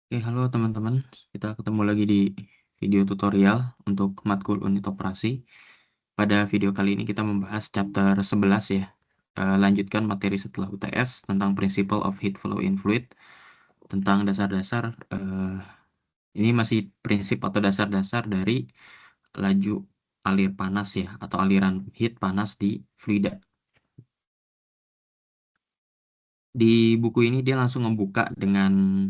Oke, halo teman-teman. Kita ketemu lagi di video tutorial untuk matkul unit operasi. Pada video kali ini kita membahas chapter 11 ya. Lanjutkan materi setelah UTS tentang Principle of Heat Flow in Fluid, tentang dasar-dasar. Ini masih prinsip atau dasar-dasar dari laju alir panas ya, atau aliran heat panas di fluida. Di buku ini dia langsung membuka dengan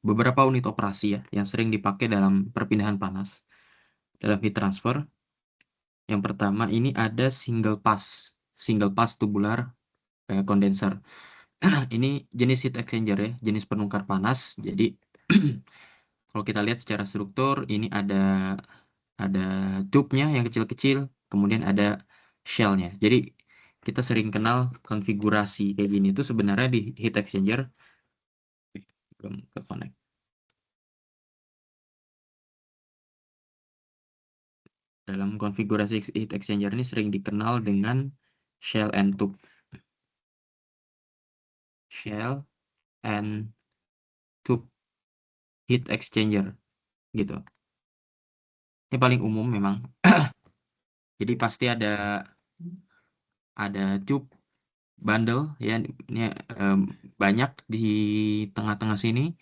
beberapa unit operasi ya yang sering dipakai dalam perpindahan panas dalam heat transfer. Yang pertama ini ada single pass tubular condenser. Ini jenis heat exchanger ya, jenis penukar panas. Jadi kalau kita lihat secara struktur ini ada tube-nya yang kecil-kecil, kemudian ada shell-nya. Jadi kita sering kenal konfigurasi kayak gini itu sebenarnya di heat exchanger. Belum ke connect. Dalam konfigurasi heat exchanger ini sering dikenal dengan shell and tube. Shell and tube heat exchanger gitu. Ini paling umum memang. Jadi pasti ada tube bundle ya, ini banyak di tengah-tengah sini.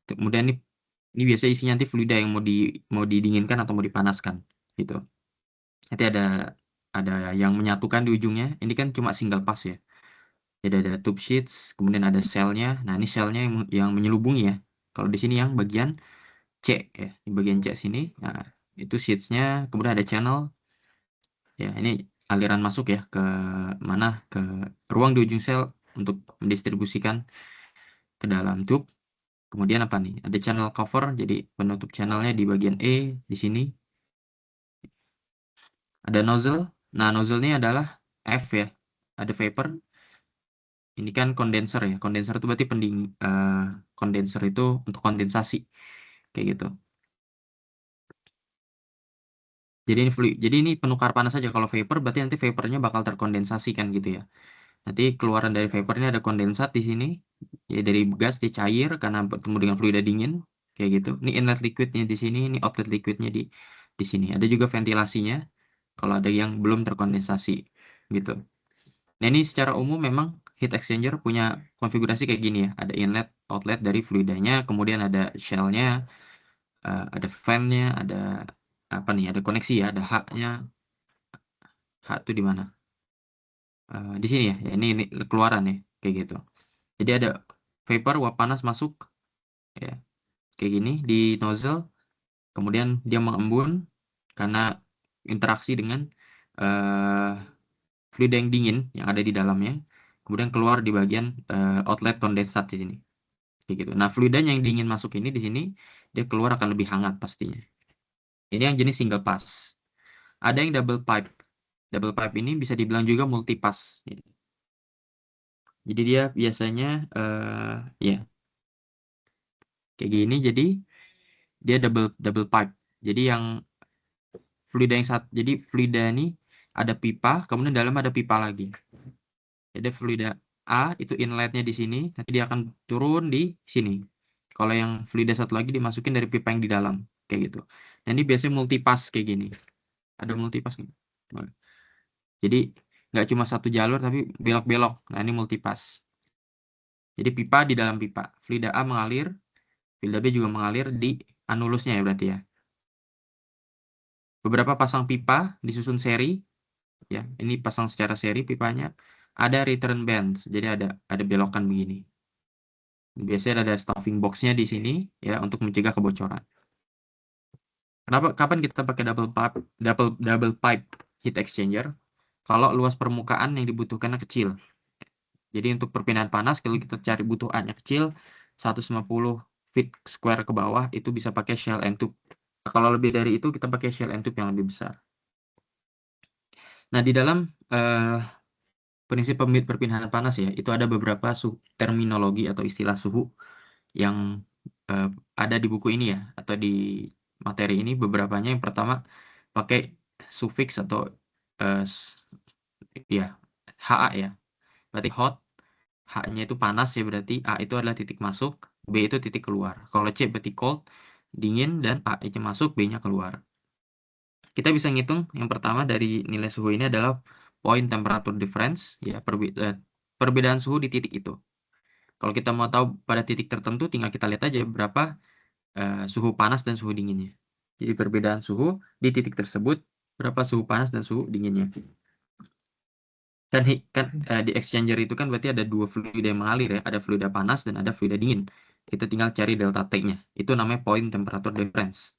Kemudian ini biasanya isinya nanti fluida yang mau didinginkan atau mau dipanaskan gitu. Nanti ada yang menyatukan di ujungnya. Ini kan cuma single pass ya. Jadi ada tube sheets, kemudian ada shell-nya. Nah, ini shell-nya yang menyelubungi ya. Kalau di sini yang bagian C ya, di bagian C sini. Nah, itu sheets-nya, kemudian ada channel. Ya, ini aliran masuk ya ke mana? Ke ruang di ujung sel untuk mendistribusikan ke dalam tube. Kemudian apa nih? Ada channel cover, jadi penutup channelnya di bagian E di sini. Ada nozzle. Nah, nozzle ini adalah F ya. Ada vapor. Ini kan kondenser ya. Kondenser itu berarti kondenser itu untuk kondensasi kayak gitu. Jadi ini penukar panas saja. Kalau vapor berarti nanti vapornya bakal terkondensasi kan gitu ya. Nanti keluaran dari vapor ini ada kondensat di sini. Ya dari gas dia cair karena bertemu dengan fluida dingin kayak gitu. Ini inlet liquidnya di sini, ini outlet liquidnya di sini. Ada juga ventilasinya kalau ada yang belum terkondensasi gitu. Nah, ini secara umum memang heat exchanger punya konfigurasi kayak gini ya. Ada inlet, outlet dari fluidanya, kemudian ada shell-nya, ada fan-nya, ada apa nih? Ada koneksi ya, ada H-nya. H itu di mana? Di sini ya. Ya, ini keluaran ya, kayak gitu. Jadi ada vapor, uap panas masuk ya, kayak gini di nozzle, kemudian dia mengembun karena interaksi dengan eh, fluida yang dingin yang ada di dalamnya, kemudian keluar di bagian outlet kondensat di sini, kayak gitu. Nah, fluidanya yang dingin masuk ini di sini, dia keluar akan lebih hangat pastinya. Ini yang jenis single pass. Ada yang double pipe. Double pipe ini bisa dibilang juga multi pass. Jadi dia biasanya ya kayak gini. Jadi dia double pipe. Jadi jadi fluida ini ada pipa, kemudian dalam ada pipa lagi. Jadi fluida A itu inletnya di sini, nanti dia akan turun di sini. Kalau yang fluida satu lagi dimasukin dari pipa yang di dalam, kayak gitu. Nah, ini biasanya multipass kayak gini. Ada multipass nih. Jadi nggak cuma satu jalur tapi belok-belok. Nah, ini multipass. Jadi pipa di dalam pipa. Fluida A mengalir, fluida B juga mengalir di anulusnya ya berarti ya. Beberapa pasang pipa disusun seri, ya. Ini pasang secara seri pipanya. Ada return bands, jadi ada belokan begini. Biasanya ada stuffing box-nya di sini ya untuk mencegah kebocoran. Kapan kita pakai double pipe heat exchanger? Kalau luas permukaan yang dibutuhkannya kecil. Jadi untuk perpindahan panas kalau kita cari butuhannya kecil 150 feet square ke bawah itu bisa pakai shell and tube. Kalau lebih dari itu kita pakai shell and tube yang lebih besar. Nah, di dalam prinsip perpindahan panas ya, itu ada beberapa terminologi atau istilah suhu yang ada di buku ini ya, atau di materi ini beberapanya. Yang pertama pakai sufiks atau ya HA ya, berarti hot, H-nya itu panas ya, berarti A itu adalah titik masuk, B itu titik keluar. Kalau C berarti cold, dingin, dan A-nya masuk, B-nya keluar. Kita bisa ngitung yang pertama dari nilai suhu ini adalah point temperature difference, ya perbedaan suhu di titik itu. Kalau kita mau tahu pada titik tertentu, tinggal kita lihat aja berapa suhu panas dan suhu dinginnya. Jadi perbedaan suhu di titik tersebut, berapa suhu panas dan suhu dinginnya. Kan di exchanger itu kan berarti ada dua fluida yang mengalir ya, ada fluida panas dan ada fluida dingin. Kita tinggal cari delta T-nya. Itu namanya point temperature difference.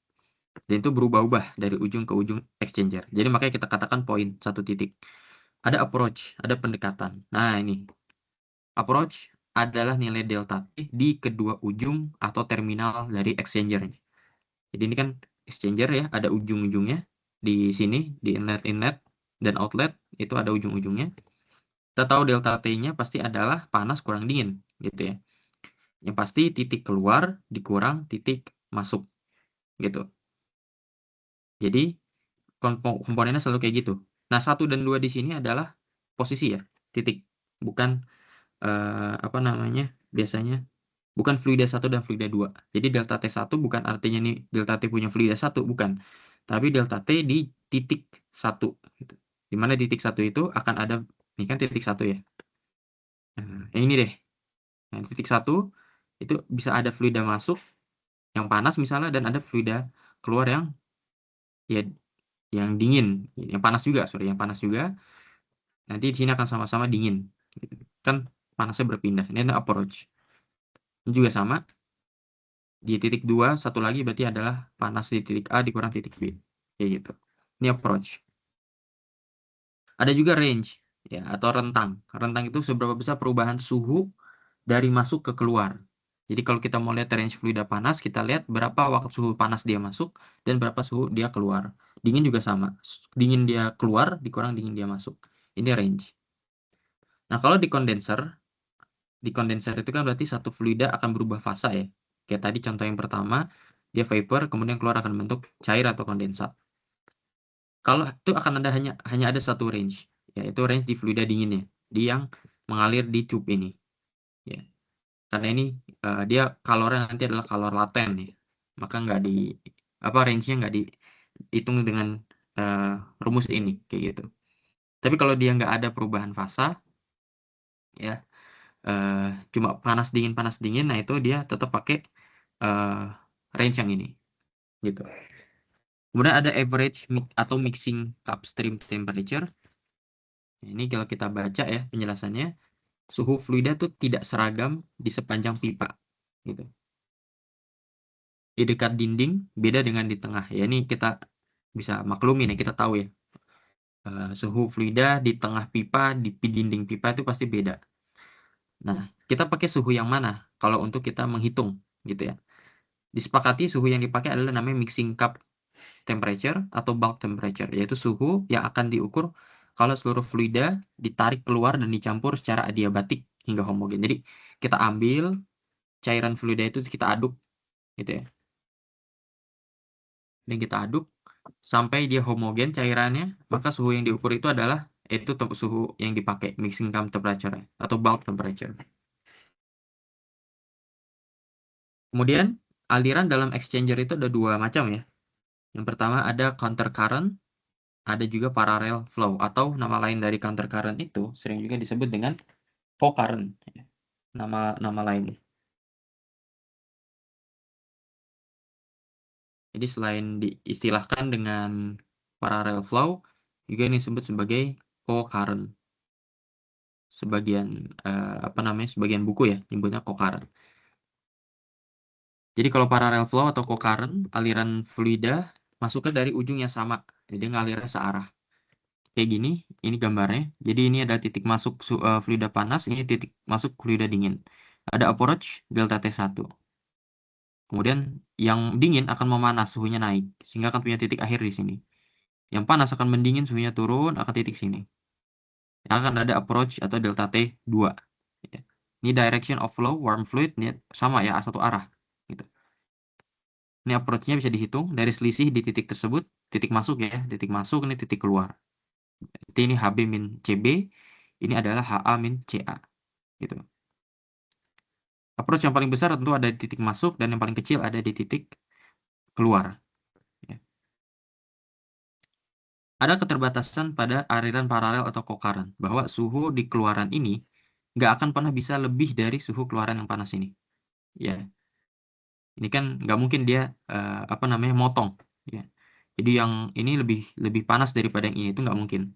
Dan itu berubah-ubah dari ujung ke ujung exchanger. Jadi makanya kita katakan point satu titik. Ada approach, ada pendekatan. Nah, ini. Approach adalah nilai delta T di kedua ujung atau terminal dari exchanger-nya. Jadi ini kan exchanger ya, ada ujung-ujungnya di sini, di inlet dan outlet, itu ada ujung-ujungnya. Kita tahu delta T-nya pasti adalah panas kurang dingin, gitu ya. Yang pasti titik keluar dikurang titik masuk, gitu. Jadi komponennya selalu kayak gitu. Nah, 1 dan 2 di sini adalah posisi ya, titik. Bukan apa namanya? Biasanya bukan fluida 1 dan fluida 2. Jadi delta T1 bukan artinya nih delta T punya fluida 1, bukan. Tapi delta T di titik 1 gitu. Di mana titik 1 itu akan ada, ini kan titik 1 ya. Nah, ini deh. Nah, titik 1 itu bisa ada fluida masuk yang panas misalnya dan ada fluida keluar yang ya yang dingin, yang panas juga, yang panas juga. Nanti di sini akan sama-sama dingin. Gitu. Kan panasnya berpindah. Ini adalah approach. Ini juga sama. Di titik 2, satu lagi berarti adalah panas di titik A dikurang titik B. Kayak gitu. Ini approach. Ada juga range, ya, atau rentang. Rentang itu seberapa besar perubahan suhu dari masuk ke keluar. Jadi kalau kita mau lihat range fluida panas, kita lihat berapa waktu suhu panas dia masuk dan berapa suhu dia keluar. Dingin juga sama. Dingin dia keluar dikurang dingin dia masuk. Ini range. Nah, kalau di kondenser itu kan berarti satu fluida akan berubah fasa ya. Kayak tadi contoh yang pertama, dia vapor, kemudian keluar akan bentuk cair atau kondensat. Kalau itu akan ada hanya ada satu range, yaitu range di fluida dinginnya, di yang mengalir di cup ini. Ya. Karena ini dia kalornya nanti adalah kalor laten ya. Maka nggak di range-nya nggak dihitung dengan rumus ini kayak gitu. Tapi kalau dia nggak ada perubahan fasa, ya cuma panas dingin, nah itu dia tetap pakai range yang ini, gitu. Kemudian ada average atau mixing cup stream temperature. Ini kalau kita baca ya penjelasannya, suhu fluida tuh tidak seragam di sepanjang pipa, gitu. Di dekat dinding beda dengan di tengah. Ya ini kita bisa maklumi nih, kita tahu ya. Suhu fluida di tengah pipa, di dinding pipa itu pasti beda. Nah, kita pakai suhu yang mana kalau untuk kita menghitung, gitu ya. Disepakati suhu yang dipakai adalah namanya mixing cup temperature atau bulk temperature, yaitu suhu yang akan diukur kalau seluruh fluida ditarik keluar dan dicampur secara adiabatik hingga homogen. Jadi kita ambil cairan fluida itu kita aduk, gitu ya. Dan kita aduk sampai dia homogen cairannya, maka suhu yang diukur itu adalah itu suhu yang dipakai mixing cup temperature atau bulk temperature. Kemudian aliran dalam exchanger itu ada dua macam ya. Yang pertama ada counter current, ada juga parallel flow, atau nama lain dari counter current itu sering juga disebut dengan co-current. Nama lain. Jadi selain diistilahkan dengan parallel flow, juga ini disebut sebagai co-current. Sebagian buku ya nyebutnya co-current. Jadi kalau parallel flow atau co-current, aliran fluida masuknya dari ujung yang sama. Jadi ngalirnya searah. Kayak gini, ini gambarnya. Jadi ini ada titik masuk fluida panas, ini titik masuk fluida dingin. Ada approach delta T1. Kemudian yang dingin akan memanas, suhunya naik, sehingga akan punya titik akhir di sini. Yang panas akan mendingin, suhunya turun, akan titik sini. Akan ada approach atau delta T2. Ini direction of flow, warm fluid, ini sama ya, satu arah. Gitu. Ini approach-nya bisa dihitung dari selisih di titik tersebut, titik masuk ya, titik masuk, ini titik keluar. Jadi ini HB min CB, ini adalah HA min CA. Gitu. Approach yang paling besar tentu ada di titik masuk dan yang paling kecil ada di titik keluar. Ya. Ada keterbatasan pada aliran paralel atau concurrent, bahwa suhu di keluaran ini nggak akan pernah bisa lebih dari suhu keluaran yang panas ini. Ya, ini kan nggak mungkin dia apa namanya motong. Ya. Jadi yang ini lebih panas daripada yang ini itu nggak mungkin.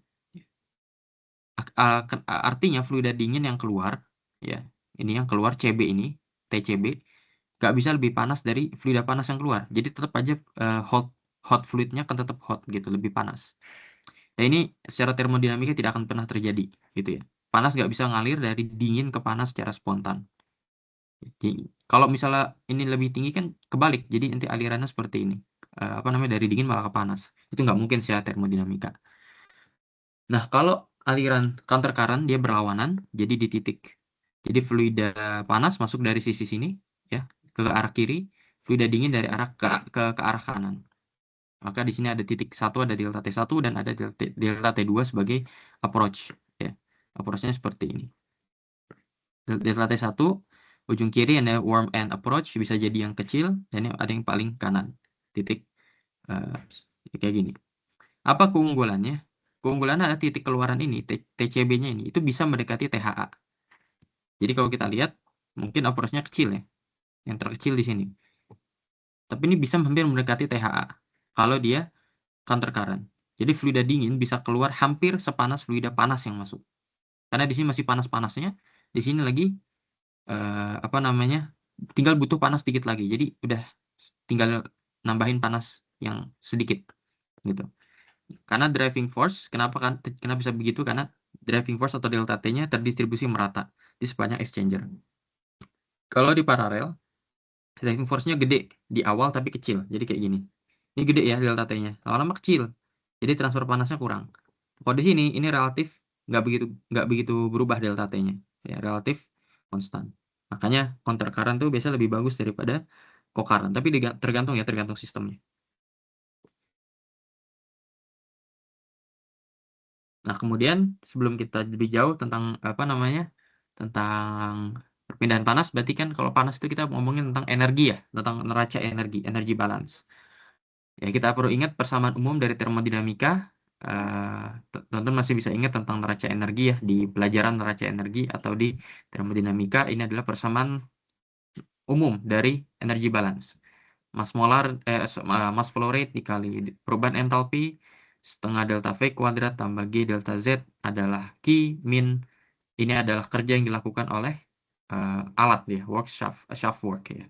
Artinya fluida dingin yang keluar, ya, ini yang keluar CB ini, TCB, nggak bisa lebih panas dari fluida panas yang keluar. Jadi tetap aja hot fluidnya kan tetap hot gitu, lebih panas. Nah ini secara termodinamika tidak akan pernah terjadi gitu ya. Panas nggak bisa ngalir dari dingin ke panas secara spontan. Jadi, kalau misalnya ini lebih tinggi kan kebalik, jadi nanti alirannya seperti ini. Apa namanya dari dingin malah ke panas. Itu nggak mungkin secara termodinamika. Nah, kalau aliran counter current dia berlawanan, jadi di titik. Jadi fluida panas masuk dari sisi sini ya ke arah kiri, fluida dingin dari arah ke arah kanan. Maka di sini ada titik 1, ada delta T1 dan ada delta T2 sebagai approach ya. Approach-nya seperti ini. Delta T1 ujung kiri ada warm end approach, bisa jadi yang kecil dan ada yang paling kanan. Titik kayak gini. Apa keunggulannya? Keunggulannya ada titik keluaran ini, TCB-nya ini, itu bisa mendekati THA. Jadi kalau kita lihat, mungkin approach-nya kecil ya, yang terkecil di sini. Tapi ini bisa hampir mendekati THA kalau dia counter current. Jadi fluida dingin bisa keluar hampir sepanas fluida panas yang masuk. Karena di sini masih panas-panasnya, di sini lagi apa namanya? Tinggal butuh panas sedikit lagi. Jadi udah tinggal nambahin panas yang sedikit gitu. Karena driving force, kenapa bisa begitu? Karena driving force atau delta T-nya terdistribusi merata di sepanjang exchanger. Kalau di paralel, driving force-nya gede di awal tapi kecil. Jadi kayak gini. Ini gede ya delta T-nya. Lama-lama kecil. Jadi transfer panasnya kurang. Kalau di sini ini relatif nggak begitu berubah delta T-nya. Ya, relatif konstan. Makanya counter current tuh biasa lebih bagus daripada co-current. Tapi tergantung sistemnya. Nah, kemudian sebelum kita lebih jauh tentang apa namanya? Tentang perpindahan panas, berarti kan kalau panas itu kita ngomongin tentang energi ya, tentang neraca energi, energi balance. Ya, kita perlu ingat persamaan umum dari termodinamika. Teman-teman masih bisa ingat tentang neraca energi ya di pelajaran neraca energi atau di termodinamika. Ini adalah persamaan umum dari energi balance. Mass flow rate dikali perubahan entalpi setengah delta V kuadrat tambah G delta Z adalah Q min. Ini adalah kerja yang dilakukan oleh alat ya, shaft work ya.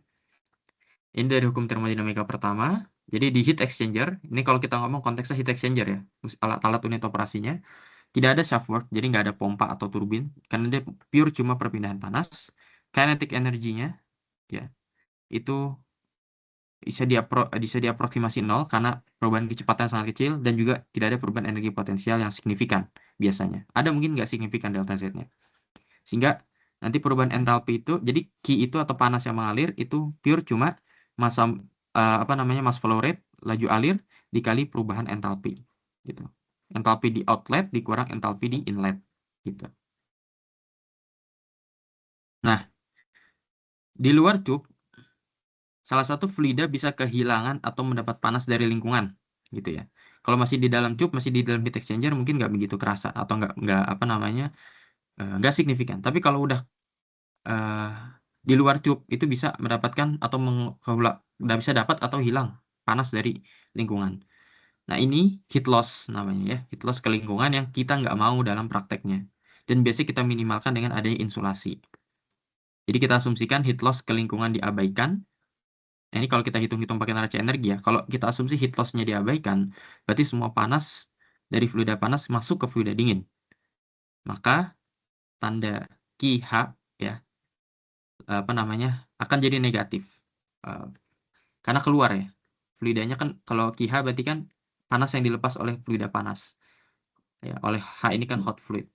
Ini dari hukum termodinamika pertama. Jadi di heat exchanger, ini kalau kita ngomong konteksnya heat exchanger ya, alat-alat unit operasinya, tidak ada shaft work, jadi nggak ada pompa atau turbin, karena dia pure cuma perpindahan panas. Kinetic energinya ya, itu bisa diaproksimasi nol karena perubahan kecepatan sangat kecil dan juga tidak ada perubahan energi potensial yang signifikan biasanya. Ada mungkin nggak signifikan delta Z-nya. Sehingga nanti perubahan entalpi itu, jadi Q itu atau panas yang mengalir itu pure cuma massa apa namanya mass flow rate, laju alir dikali perubahan entalpi gitu. Entalpi di outlet dikurang entalpi di inlet gitu. Nah, di luar cup salah satu fluida bisa kehilangan atau mendapat panas dari lingkungan gitu ya. Kalau masih di dalam cup, masih di dalam heat exchanger mungkin nggak begitu kerasa atau nggak apa namanya nggak signifikan. Tapi kalau udah eh, di luar cup itu bisa mendapatkan atau udah bisa dapat atau hilang panas dari lingkungan. Nah ini heat loss namanya ya, heat loss ke lingkungan yang kita nggak mau dalam prakteknya. Dan biasanya kita minimalkan dengan adanya insulasi. Jadi kita asumsikan heat loss ke lingkungan diabaikan. Nah, ini kalau kita hitung-hitung pakai neraca energi ya, kalau kita asumsi heat loss-nya diabaikan, berarti semua panas dari fluida panas masuk ke fluida dingin. Maka tanda QH ya, apa namanya, akan jadi negatif. Karena keluar ya. Fluidanya kan kalau QH berarti kan panas yang dilepas oleh fluida panas. Ya, oleh H ini kan hot fluid.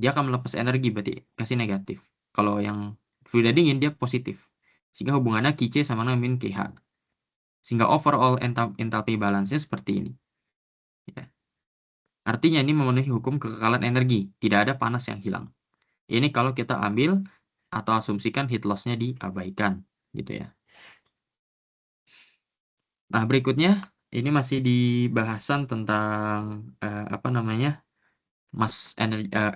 Dia akan melepas energi berarti kasih negatif. Kalau yang fluida dingin dia positif. Sehingga hubungannya QC sama dengan min QH. Sehingga overall enthalpy balance-nya seperti ini. Ya. Artinya ini memenuhi hukum kekekalan energi. Tidak ada panas yang hilang. Ini kalau kita ambil atau asumsikan heat loss-nya diabaikan gitu ya. Nah, berikutnya ini masih di bahasan tentang apa namanya?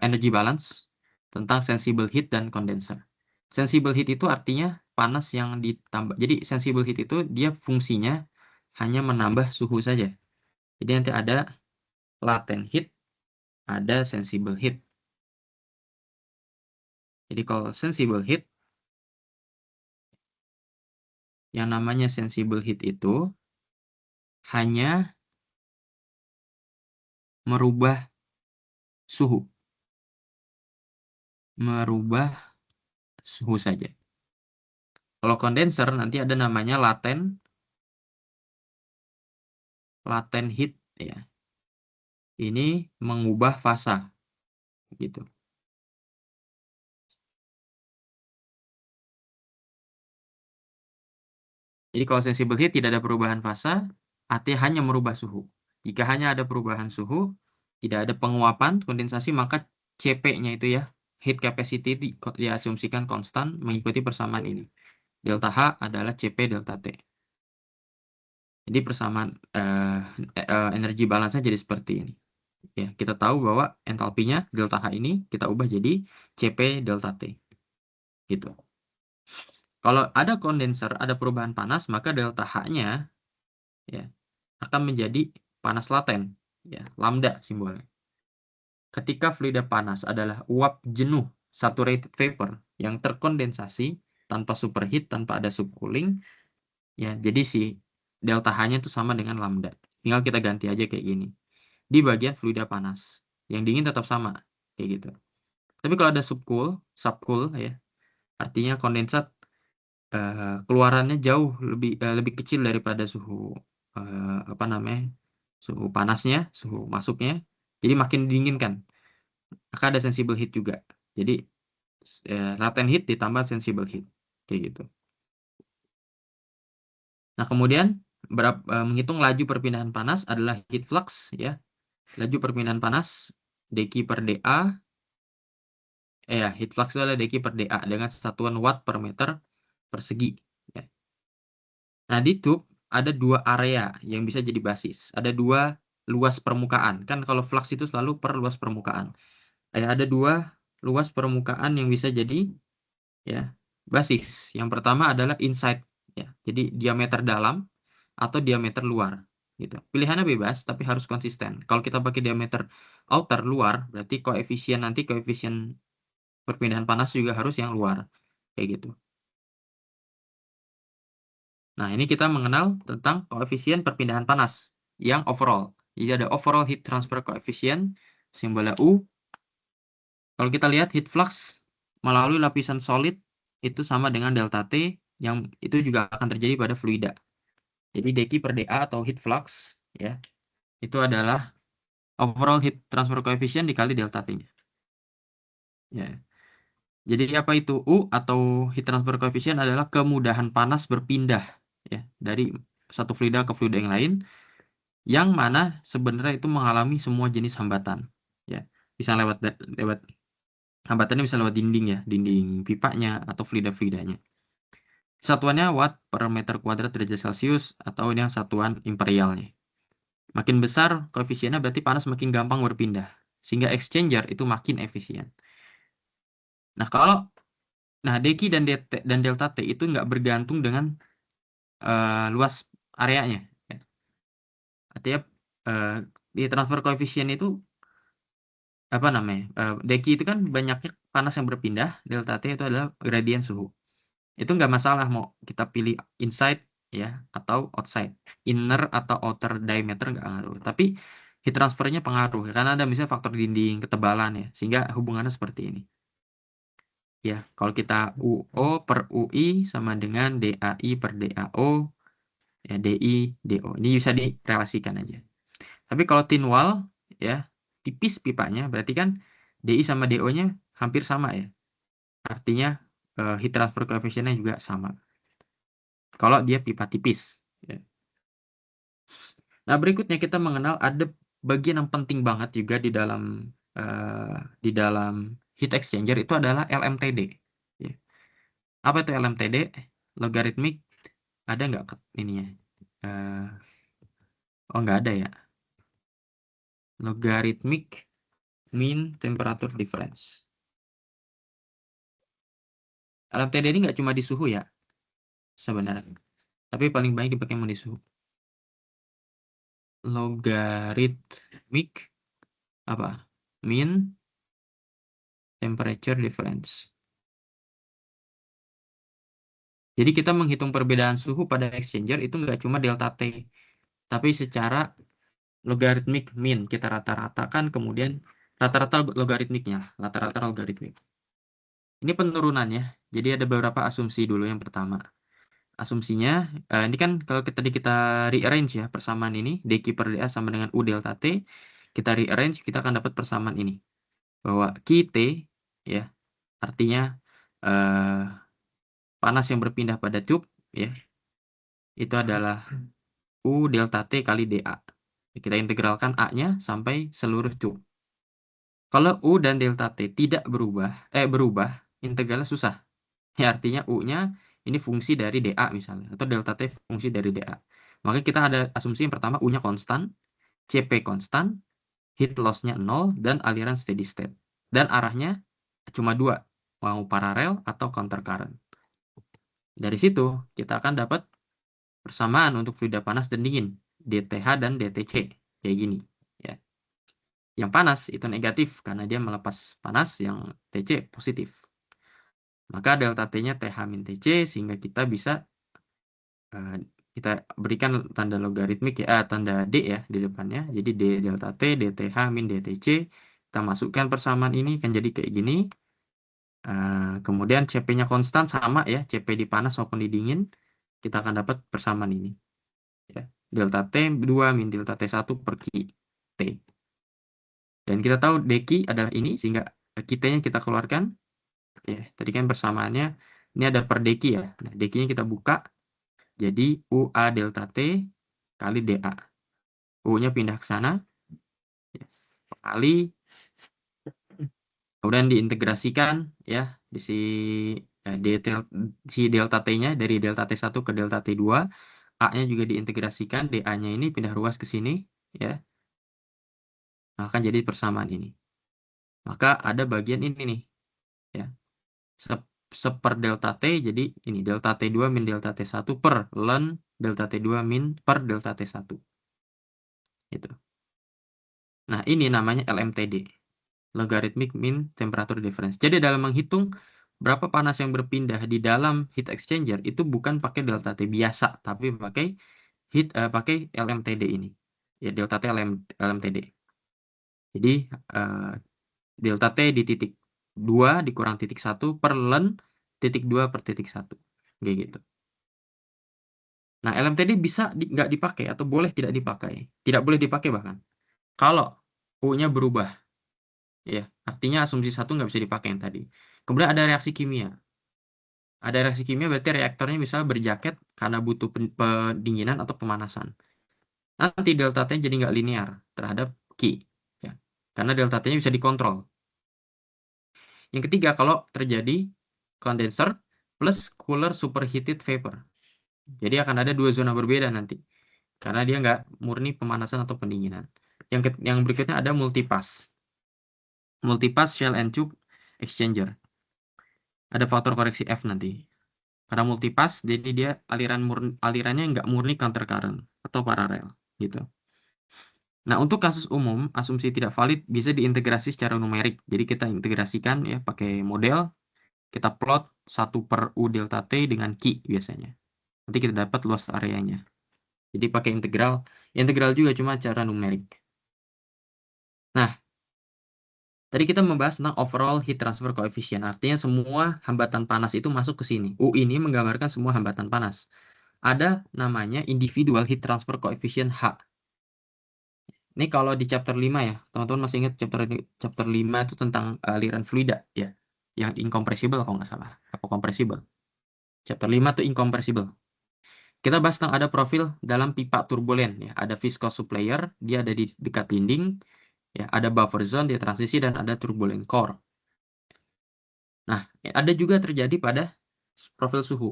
Energy balance, tentang sensible heat dan condenser. Sensible heat itu artinya panas yang ditambah. Jadi sensible heat itu dia fungsinya hanya menambah suhu saja. Jadi nanti ada latent heat, ada sensible heat. Jadi kalau sensible heat, yang namanya sensible heat itu hanya merubah suhu. Merubah suhu saja. Kalau condenser nanti ada namanya latent heat ya. Ini mengubah fasa gitu. Jadi kalau sensible heat tidak ada perubahan fasa, artinya hanya merubah suhu. Jika hanya ada perubahan suhu, tidak ada penguapan kondensasi, maka CP-nya itu ya, heat capacity diasumsikan konstan mengikuti persamaan ini. Delta H adalah CP delta T. Jadi persamaan energi balance-nya jadi seperti ini. Ya, kita tahu bahwa entalpinya delta H ini kita ubah jadi CP delta T. Gitu. Kalau ada kondenser, ada perubahan panas, maka delta H-nya ya akan menjadi panas laten, ya, lambda simbolnya. Ketika fluida panas adalah uap jenuh saturated vapor yang terkondensasi tanpa superheat, tanpa ada subcooling, ya, jadi si delta H-nya itu sama dengan lambda. Tinggal kita ganti aja kayak gini. Di bagian fluida panas, yang dingin tetap sama, kayak gitu. Tapi kalau ada subcool ya, artinya kondensat keluarannya jauh lebih kecil daripada suhu apa namanya, suhu panasnya, suhu masuknya, jadi makin didinginkan. Maka ada sensible heat juga. Jadi latent heat ditambah sensible heat, kayak gitu. Nah, kemudian menghitung laju perpindahan panas adalah heat flux ya. Laju perpindahan panas dq per dA. Heat flux itu adalah dq per dA dengan satuan watt per meter persegi. Ya. Nah, di tube ada dua area yang bisa jadi basis. Ada dua luas permukaan. Kan kalau flux itu selalu per luas permukaan. Ada dua luas permukaan yang bisa jadi ya basis. Yang pertama adalah inside ya. Jadi diameter dalam atau diameter luar gitu. Pilihannya bebas tapi harus konsisten. Kalau kita pakai diameter outer luar, berarti koefisien perpindahan panas juga harus yang luar kayak gitu. Nah, ini kita mengenal tentang koefisien perpindahan panas yang overall. Jadi ada overall heat transfer coefficient, simbolnya U. Kalau kita lihat heat flux melalui lapisan solid itu sama dengan delta T, yang itu juga akan terjadi pada fluida. Jadi dq per dA atau heat flux ya, itu adalah overall heat transfer coefficient dikali delta T-nya. Ya. Jadi apa itu U atau heat transfer coefficient adalah kemudahan panas berpindah ya dari satu fluida ke fluida yang lain, yang mana sebenarnya itu mengalami semua jenis hambatan ya. Bisa lewat hambatannya bisa lewat dinding ya, dinding pipanya atau fluida-fluidanya. Satuannya watt per meter kuadrat derajat Celcius atau ini yang satuan imperialnya. Makin besar koefisiennya berarti panas makin gampang berpindah, sehingga exchanger itu makin efisien. Nah, dq dan delta T itu nggak bergantung dengan luas areanya. Ya. Artinya di transfer koefisien itu apa namanya? Dq itu kan banyaknya panas yang berpindah, delta T itu adalah gradien suhu. Itu nggak masalah mau kita pilih inside ya atau outside, inner atau outer diameter nggak ngaruh. Tapi heat transfernya pengaruh karena ada misalnya faktor dinding, ketebalan ya, sehingga hubungannya seperti ini. Ya, kalau kita UO per UI sama dengan DAI per DAO, ya DI, DO. Ini bisa direlasikan aja. Tapi kalau thin wall, ya, tipis pipanya, berarti kan DI sama DO-nya hampir sama ya. Artinya heat transfer coefficient-nya juga sama. Kalau dia pipa tipis. Ya. Nah, berikutnya kita mengenal ada bagian yang penting banget juga di dalam heat exchanger itu adalah LMTD. Ya. Apa itu LMTD? Logarithmic, ada nggak ininya? Oh, nggak ada ya. Logarithmic mean temperature difference. LMTD ini nggak cuma di suhu ya, sebenarnya. Tapi paling banyak dipakai di suhu. Logarithmic apa? Mean temperature difference. Jadi kita menghitung perbedaan suhu pada exchanger itu nggak cuma delta T, tapi secara logarithmic mean. Kita rata-ratakan, kemudian rata-rata logaritmiknya, rata-rata logaritmik. Ini penurunannya. Jadi ada beberapa asumsi dulu. Yang pertama, asumsinya, ini kan kalau kita rearrange ya, persamaan ini, dq per dA sama dengan U delta T, kita rearrange, kita akan dapat persamaan ini. Bahwa QT, ya, artinya panas yang berpindah pada tube, ya, itu adalah U delta T kali dA. Kita integralkan A-nya sampai seluruh tube. Kalau U dan delta T tidak berubah, integralnya susah. Ya, artinya U-nya ini fungsi dari dA misalnya, atau delta T fungsi dari dA. Maka kita ada asumsi yang pertama, U-nya konstan, CP konstan, heat loss-nya 0, dan aliran steady state. Dan arahnya cuma dua, mau paralel atau counter current. Dari situ, kita akan dapat persamaan untuk fluida panas dan dingin, DTH dan DTC, kayak gini. Ya. Yang panas itu negatif, karena dia melepas panas, yang TC positif. Maka delta T-nya TH min TC, sehingga kita bisa kita berikan tanda logaritmik ya, tanda D ya di depannya. Jadi D delta T, DTH min DTC. Kita masukkan persamaan ini kan jadi kayak gini. Kemudian CP-nya konstan sama ya, CP di panas maupun di dingin. Kita akan dapat persamaan ini. Ya. Delta T 2 min delta T1 per Q T. Dan kita tahu dq adalah ini, sehingga kita-nya kita keluarkan. Ya, tadi kan persamaannya ini ada per dq ya. Nah, dq-nya kita buka. Jadi UA delta T kali dA. U-nya pindah ke sana. Kali. Kemudian diintegrasikan ya. Di si delta T-nya dari delta T1 ke delta T2. A-nya juga diintegrasikan. dA-nya ini pindah ruas ke sini. Ya. Nah, akan jadi persamaan ini. Maka ada bagian ini nih. Ya. Seper delta T, jadi ini delta T2 min delta T1 per ln delta T2 min per delta T1. Gitu. Nah, ini namanya LMTD. Logarithmic mean temperature difference. Jadi dalam menghitung berapa panas yang berpindah di dalam heat exchanger, itu bukan pakai delta T biasa, tapi pakai LMTD ini. Ya, delta T LMTD. Jadi, delta T di titik 2 dikurang titik 1 per ln titik 2 per titik 1. Kayak gitu. Nah, LMTD bisa nggak dipakai atau boleh tidak dipakai. Tidak boleh dipakai bahkan. Kalau U-nya berubah. Ya, artinya asumsi 1 nggak bisa dipakai yang tadi. Kemudian ada reaksi kimia. Ada reaksi kimia berarti reaktornya misalnya berjaket karena butuh pendinginan atau pemanasan. Nanti delta T jadi nggak linear terhadap Q. Ya. Karena delta T-nya bisa dikontrol. Yang ketiga, kalau terjadi condenser plus cooler superheated vapor. Jadi akan ada dua zona berbeda nanti. Karena dia nggak murni pemanasan atau pendinginan. Yang berikutnya ada multipass. Multipass shell and tube exchanger. Ada faktor koreksi F nanti. Karena multipass, jadi dia alirannya nggak murni counter current atau paralel gitu. Nah, untuk kasus umum, asumsi tidak valid bisa diintegrasi secara numerik. Jadi kita integrasikan ya pakai model, kita plot 1 per U delta T dengan Q biasanya. Nanti kita dapat luas areanya. Jadi pakai integral juga cuma cara numerik. Nah, tadi kita membahas tentang overall heat transfer coefficient. Artinya semua hambatan panas itu masuk ke sini. U ini menggambarkan semua hambatan panas. Ada namanya individual heat transfer coefficient H. Ini kalau di chapter 5 ya, teman-teman masih ingat chapter 5 itu tentang aliran fluida ya, yang incompressible kalau nggak salah, apa compressible. Chapter 5 itu incompressible. Kita bahas tentang ada profil dalam pipa turbulen ya, ada viscous supplier, dia ada di dekat dinding, ya, ada buffer zone di transisi dan ada turbulent core. Nah, ada juga terjadi pada profil suhu.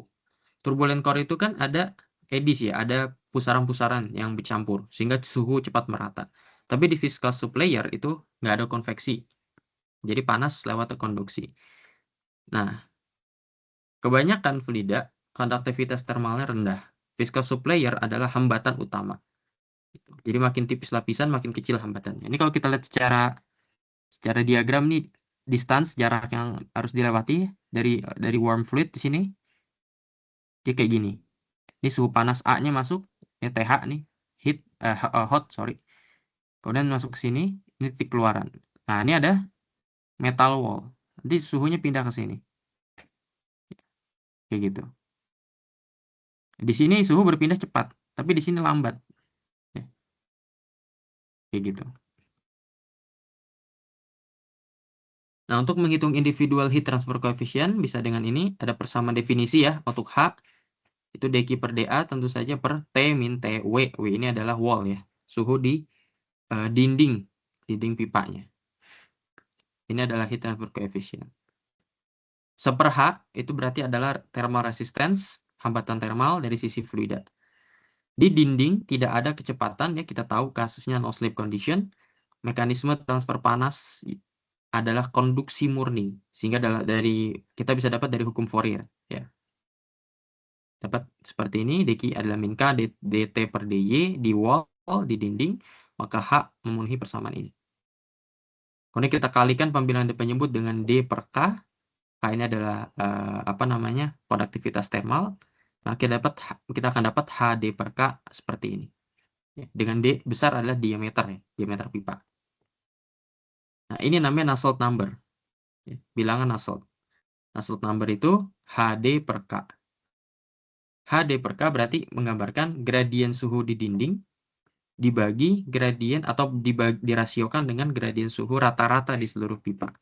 Turbulent core itu kan ada eddies ya, ada pusaran-pusaran yang bercampur sehingga suhu cepat merata. Tapi di viscous layer itu nggak ada konveksi. Jadi panas lewat konduksi. Nah, kebanyakan fluida konduktivitas termalnya rendah. Viscous layer adalah hambatan utama. Jadi makin tipis lapisan, makin kecil hambatannya. Ini kalau kita lihat secara diagram nih, distance jarak yang harus dilewati dari warm fluid di sini, dia kayak gini. Ini suhu panas A-nya masuk, ini TH nih, hot, sorry. Kemudian masuk ke sini, ini titik keluaran. Nah, ini ada metal wall. Nanti suhunya pindah ke sini. Kayak gitu. Di sini suhu berpindah cepat, tapi di sini lambat. Ya, kayak gitu. Nah, untuk menghitung individual heat transfer coefficient, bisa dengan ini, ada persamaan definisi ya, untuk H, itu dq per dA, tentu saja per T min T, W ini adalah wall ya, suhu di dinding pipanya. Ini adalah heat transfer coefficient. Seper H itu berarti adalah thermal resistance, hambatan thermal dari sisi fluida. Di dinding tidak ada kecepatan ya, kita tahu kasusnya no slip condition. Mekanisme transfer panas adalah konduksi murni, sehingga dari kita bisa dapat dari hukum Fourier ya. Dapat seperti ini, dq adalah min K dt per dy di wall di dinding, maka H memenuhi persamaan ini. Kemudian kita kalikan pembilangan penyebut dengan D per K. K ini adalah konduktivitas thermal. Nah, kita akan dapat HD per K seperti ini. Ya, dengan D besar adalah diameter ya, diameter pipa. Nah, ini namanya Nusselt number. Ya, bilangan Nusselt. Nusselt number itu HD per K. HD per K berarti menggambarkan gradien suhu di dinding dibagi gradien atau dirasiokan dengan gradien suhu rata-rata di seluruh pipa.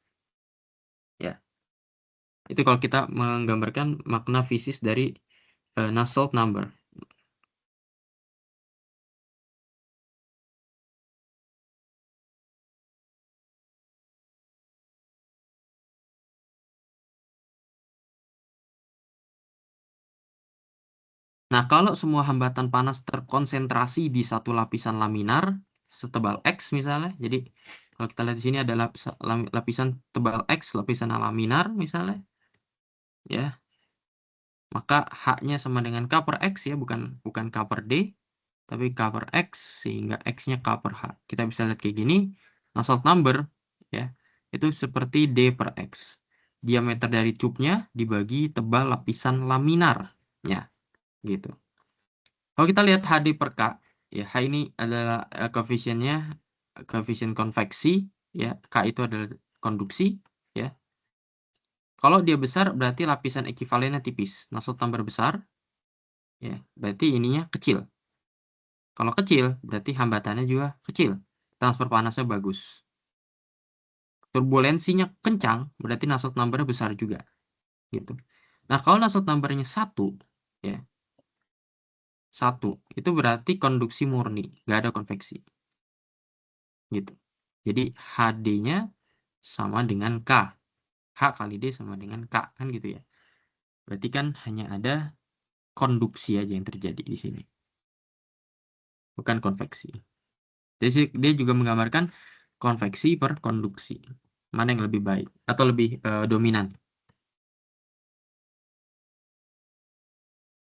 Ya. Itu kalau kita menggambarkan makna fisis dari Nusselt number. Nah, kalau semua hambatan panas terkonsentrasi di satu lapisan laminar setebal X misalnya, jadi kalau kita lihat di sini ada lapisan tebal X, lapisan laminar misalnya, ya, maka H-nya sama dengan K per X ya, bukan K per D, tapi K per X, sehingga X-nya K per H. Kita bisa lihat kayak gini, Nusselt number, ya, itu seperti D per X. Diameter dari tube-nya dibagi tebal lapisan laminarnya, gitu. Kalau kita lihat HD per K, ya H ini adalah koefisiennya, koefisien konveksi, ya K itu adalah konduksi, ya. Kalau dia besar berarti lapisan ekivalennya tipis. Nusselt number besar, ya berarti ininya kecil. Kalau kecil berarti hambatannya juga kecil. Transfer panasnya bagus. Turbulensinya kencang berarti Nusselt number besar juga, gitu. Nah, kalau Nusselt number-nya 1, ya 1 itu berarti konduksi murni, nggak ada konveksi, gitu. Jadi HD-nya sama dengan K. H kali D sama dengan K, kan gitu ya. Berarti kan hanya ada konduksi aja yang terjadi di sini, bukan konveksi. Jadi dia juga menggambarkan konveksi per konduksi. Mana yang lebih baik atau lebih dominan.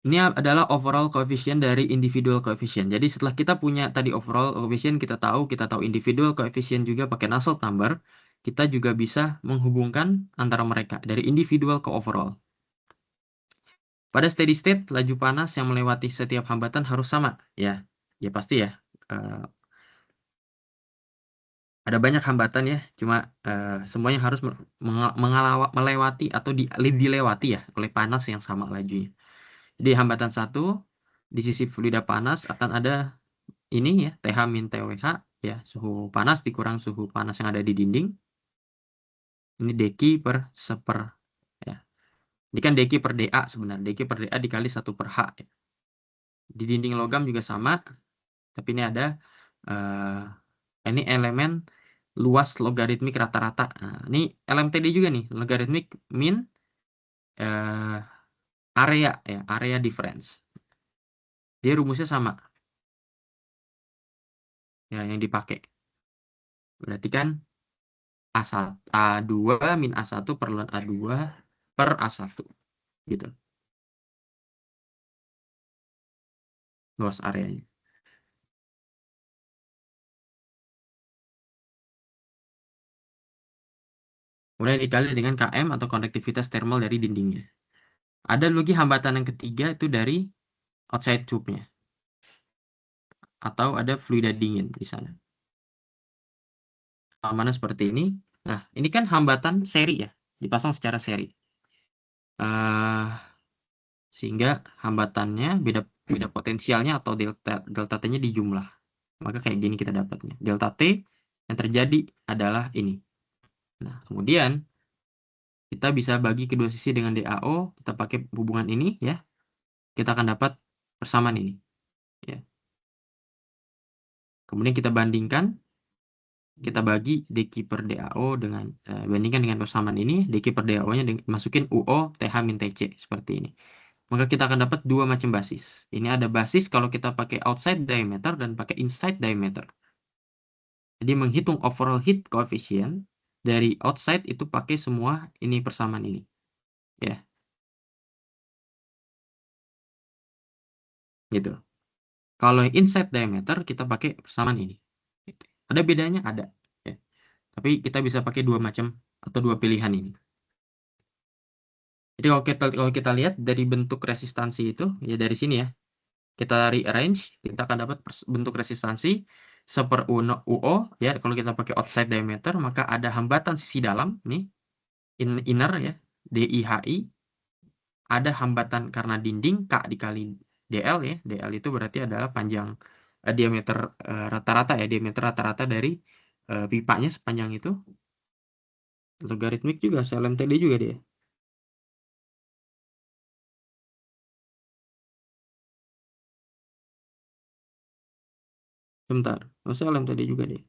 Ini adalah overall coefficient dari individual coefficient. Jadi setelah kita punya tadi overall coefficient, kita tahu individual coefficient juga pakai Nusselt number, kita juga bisa menghubungkan antara mereka dari individual ke overall. Pada steady state, laju panas yang melewati setiap hambatan harus sama, ya. Ya pasti ya. Ada banyak hambatan ya, cuma semuanya harus melewati atau dilewati ya oleh panas yang sama lajunya. Jadi hambatan 1 di sisi fluida panas akan ada ini ya, TH min TWH ya, suhu panas dikurang suhu panas yang ada di dinding. Ini dq per seper ya. Ini kan dq per dA sebenarnya. dq per dA dikali 1 per H ya. Di dinding logam juga sama, tapi ini ada ini elemen luas logaritmik rata-rata. Nah, ini LMTD juga nih, logaritmik min area ya, area difference. Dia rumusnya sama ya yang dipakai. Berarti kan A1, A2 min A1 per ln A2 per A1 gitu. Luas areanya. Kemudian dikali dengan KM atau konektivitas thermal dari dindingnya. Ada lagi hambatan yang ketiga itu dari outside tube-nya. Atau ada fluida dingin di sana. Mana seperti ini. Nah, ini kan hambatan seri ya. Dipasang secara seri. Sehingga hambatannya beda potensialnya atau delta T-nya di jumlah. Maka kayak gini kita dapatnya. Delta T yang terjadi adalah ini. Nah, kemudian kita bisa bagi kedua sisi dengan DAO, kita pakai hubungan ini ya. Kita akan dapat persamaan ini. Ya. Kemudian kita bandingkan, kita bagi dQ per DAO dengan bandingkan dengan persamaan ini, dQ per DAO-nya masukin UO TH min TC seperti ini. Maka kita akan dapat dua macam basis. Ini ada basis kalau kita pakai outside diameter dan pakai inside diameter. Jadi menghitung overall heat coefficient dari outside itu pakai semua ini persamaan ini. Ya. Gitu. Kalau yang inside diameter kita pakai persamaan ini. Gitu. Ada bedanya? Ada. Ya. Tapi kita bisa pakai dua macam atau dua pilihan ini. Jadi kalau kita lihat dari bentuk resistansi itu, ya dari sini ya, kita rearrange, kita akan dapat bentuk resistansi seper UO, ya kalau kita pakai outside diameter, maka ada hambatan sisi dalam, nih, inner ya, DIHI, ada hambatan karena dinding, K dikali DL ya, DL itu berarti adalah panjang diameter rata-rata ya, diameter rata-rata dari pipanya sepanjang itu, logaritmik juga, LMTD juga dia. Sebentar, masa LMTD juga deh.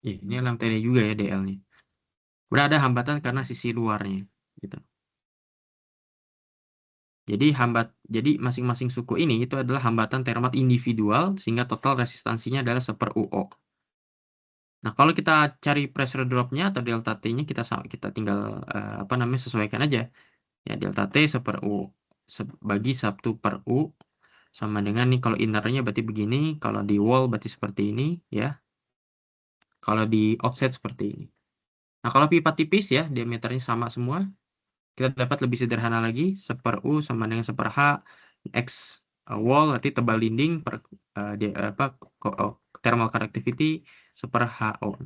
Ya, ini LMTD juga ya DL-nya. Berada hambatan karena sisi luarnya, gitu. Jadi masing-masing suku ini itu adalah hambatan termat individual sehingga total resistansinya adalah seper UO. Nah, kalau kita cari pressure drop-nya atau delta T-nya kita tinggal sesuaikan aja. Ya, delta T seper U bagi 1 per U sama dengan nih kalau innernya berarti begini, kalau di wall berarti seperti ini ya. Kalau di offset seperti ini. Nah, kalau pipa tipis ya, diameternya sama semua, kita dapat lebih sederhana lagi, seper U sama dengan seper H X wall berarti tebal dinding per thermal conductivity seper HO.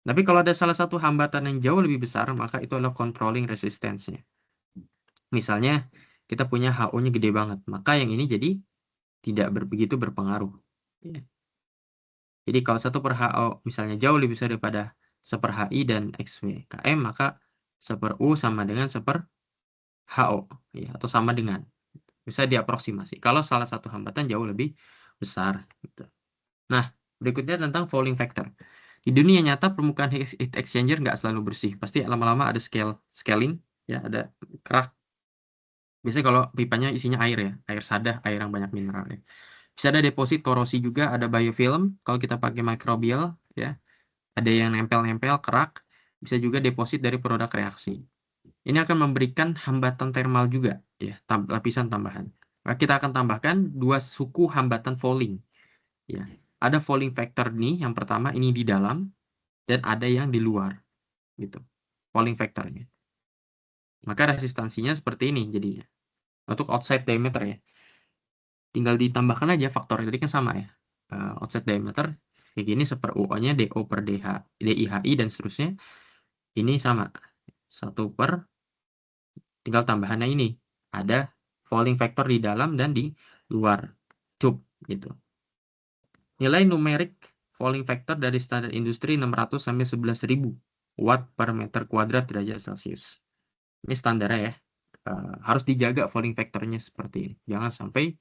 Tapi kalau ada salah satu hambatan yang jauh lebih besar, maka itu adalah controlling resistance-nya. Misalnya kita punya HO-nya gede banget, maka yang ini jadi tidak begitu berpengaruh. Ya. Jadi kalau 1 per HO misalnya jauh lebih besar daripada seper HI dan XWKM, maka seper U sama dengan seper HO, ya, atau sama dengan. Bisa diaproksimasi. Kalau salah satu hambatan jauh lebih besar. Gitu. Nah, berikutnya tentang fouling factor. Di dunia nyata permukaan heat exchanger nggak selalu bersih. Pasti lama-lama ada scaling, ya, ada kerak. Biasanya kalau pipanya isinya air ya, air sadah, air yang banyak mineral ya. Bisa ada deposit korosi juga, ada biofilm. Kalau kita pakai microbial, ya, ada yang nempel-nempel, kerak. Bisa juga deposit dari produk reaksi. Ini akan memberikan hambatan thermal juga, ya, lapisan tambahan. Nah, kita akan tambahkan dua suku hambatan fouling. Ya. Ada fouling factor nih, yang pertama ini di dalam, dan ada yang di luar. Gitu. Fouling factornya. Maka resistansinya seperti ini jadinya. Untuk outside diameter ya. Tinggal ditambahkan aja faktor tadi kan sama ya. Outside diameter kayak gini seper UO-nya DO per DIHI dan seterusnya. Ini sama. 1 per tinggal tambahannya ini. Ada fouling factor di dalam dan di luar tube gitu. Nilai numerik fouling factor dari standar industri 600 sampai 11.000. watt per meter kuadrat derajat Celcius. Ini standarnya ya. Harus dijaga Fouling factornya seperti ini. Jangan sampai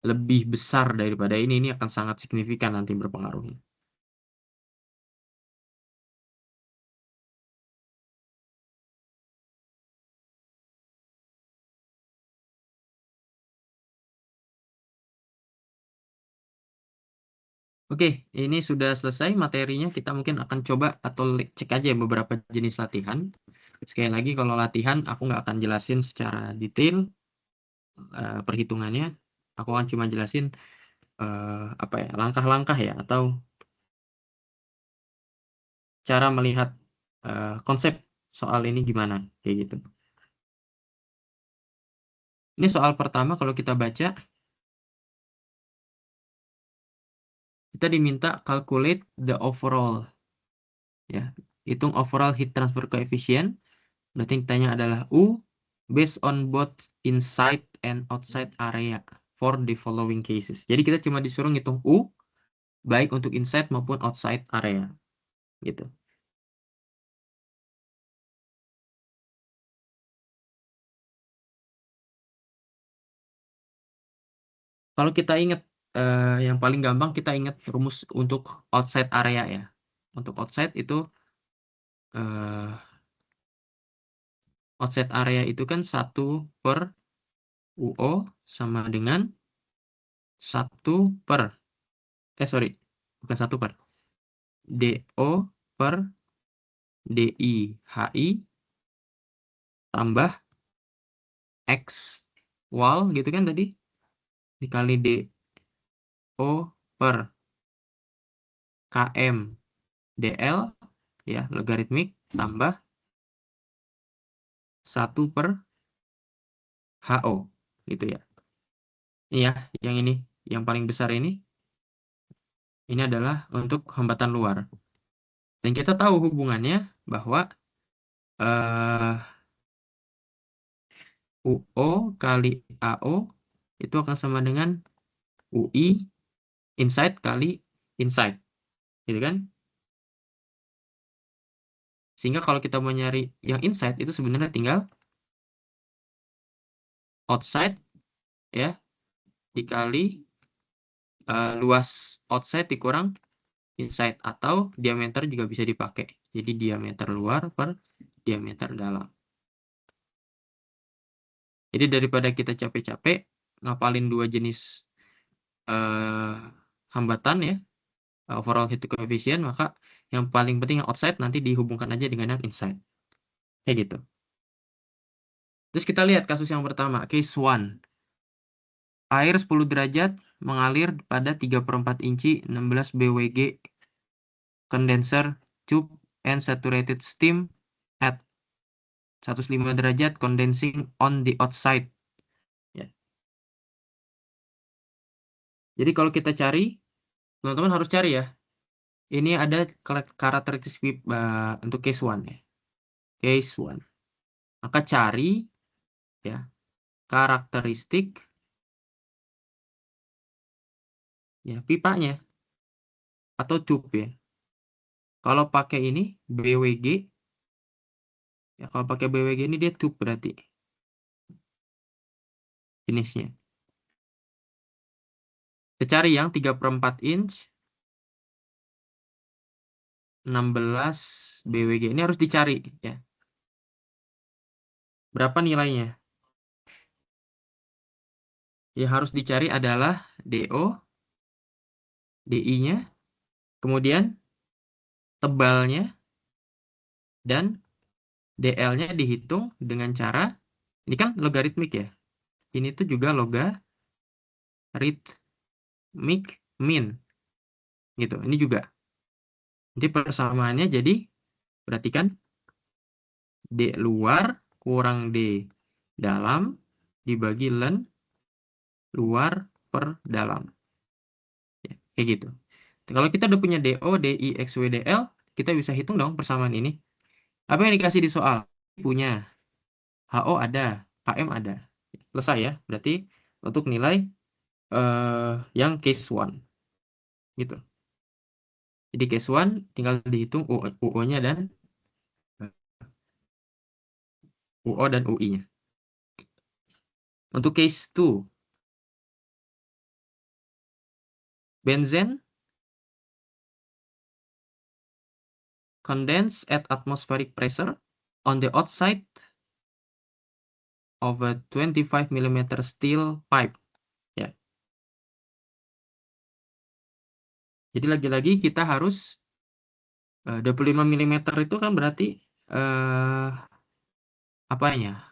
lebih besar daripada ini akan sangat signifikan nanti berpengaruhnya. Oke, ini sudah selesai materinya. Kita mungkin akan coba atau cek aja beberapa jenis latihan. Sekali lagi, kalau latihan aku nggak akan jelasin secara detail perhitungannya. Aku akan cuma jelasin apa ya, langkah-langkah ya, atau cara melihat konsep soal ini gimana, kayak gitu. Ini soal pertama, kalau kita baca, kita diminta calculate the overall, ya, hitung overall heat transfer coefficient. Berarti yang ditanya adalah U based on both inside and outside area for the following cases. Jadi kita cuma disuruh ngitung U baik untuk inside maupun outside area, gitu. Kalau kita ingat yang paling gampang, kita ingat rumus untuk outside area ya. Untuk outside itu outside area itu kan 1 per UO sama dengan 1 per sorry, bukan 1 per DO per DI HI tambah X wall gitu kan tadi, dikali DO per KM DL ya, logaritmik, tambah 1 per HO gitu ya. Iya, yang ini, yang paling besar ini adalah untuk hambatan luar. Dan kita tahu hubungannya bahwa UO kali AO itu akan sama dengan UI inside kali inside, gitu kan? Sehingga kalau kita mau nyari yang inside itu sebenarnya tinggal outside ya dikali luas outside dikurang inside, atau diameter juga bisa dipakai. Jadi diameter luar per diameter dalam. Jadi daripada kita capek-capek ngapalin dua jenis hambatan ya, overall heat coefficient, maka yang paling penting yang outside nanti dihubungkan aja dengan yang inside. Kayak gitu. Terus kita lihat kasus yang pertama, case 1. Air 10 derajat mengalir pada 3/4 inci 16 BWG condenser tube and saturated steam at 105 derajat condensing on the outside. Ya. Jadi kalau kita cari, teman-teman harus cari ya. Ini ada karakteristik untuk case 1 ya. Case 1. Maka cari ya karakteristik ya pipanya atau tube ya. Kalau pakai ini BWG ya, kalau pakai BWG ini dia tube berarti jenisnya. Kita cari yang 3/4 inch 16 BWG. Ini harus dicari ya. Berapa nilainya? Yang harus dicari adalah DO, DI-nya, kemudian tebalnya, dan DL-nya dihitung dengan cara, ini kan logaritmik ya. Ini tuh juga logaritmik min. Gitu. Ini juga. Jadi persamaannya jadi, perhatikan, D luar kurang D dalam dibagi len luar per dalam. Ya, kayak gitu. Kalau kita udah punya DO, DI, XW, DL, kita bisa hitung dong persamaan ini. Apa yang dikasih di soal? Punya. HO ada, KM ada. Selesai ya. Berarti untuk nilai yang case 1. Gitu. Jadi case 1 tinggal dihitung UO-nya dan UO dan UI-nya. Untuk case 2, benzene condense at atmospheric pressure on the outside of a 25 mm steel pipe. Ya. Jadi lagi-lagi kita harus 25 mm itu kan berarti apanya?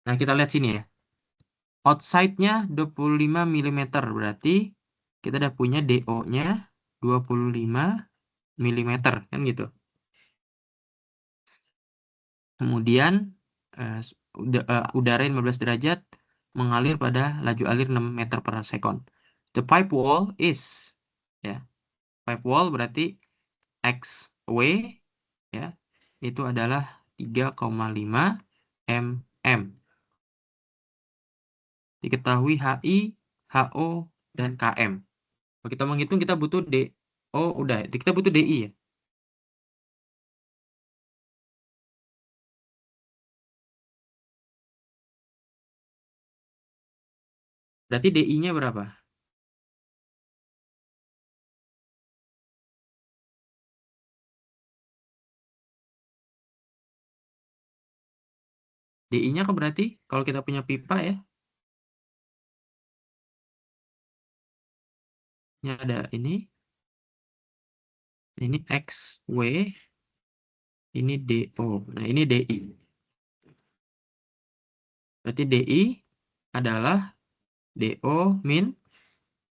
Nah, kita lihat sini ya. Outside-nya 25 mm berarti kita udah punya DO-nya 25 mm kan gitu. Kemudian udara 15 derajat mengalir pada laju alir 6 meter per second. The pipe wall is, ya, pipe wall berarti XW, ya, itu adalah 3,5 mm. Diketahui HI, HO, dan KM. Kalau kita menghitung kita butuh DO, udah, kita butuh DI ya. Berarti DI-nya berapa? DI-nya kan berarti kalau kita punya pipa ya, ini ada ini XW, ini DO. Nah, ini DI. Berarti DI adalah DO min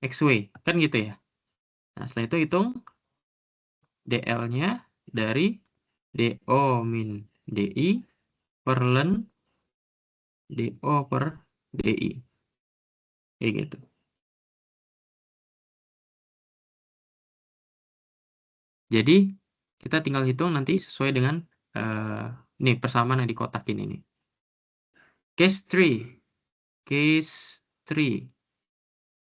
XW. Kan gitu ya. Nah, setelah itu hitung DL-nya dari DO min DI per ln DO per DI. Kayak gitu. Jadi, kita tinggal hitung nanti sesuai dengan ini persamaan yang di kotak ini nih. Case 3. Case 3.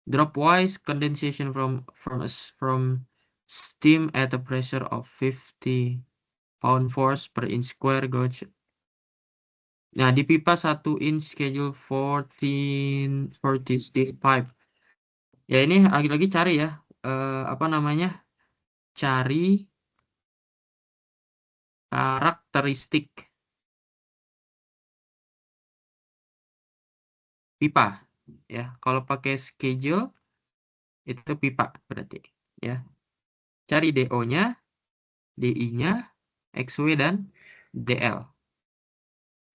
Dropwise condensation from steam at a pressure of 50 pound force per inch square gauge. Nah, di pipa 1 inch schedule 40 steel pipe. Ya, ini lagi-lagi cari ya. Apa namanya? Cari karakteristik pipa. Ya, kalau pakai schedule itu pipa berarti. Ya, cari DO-nya, DI-nya, XW, dan DL.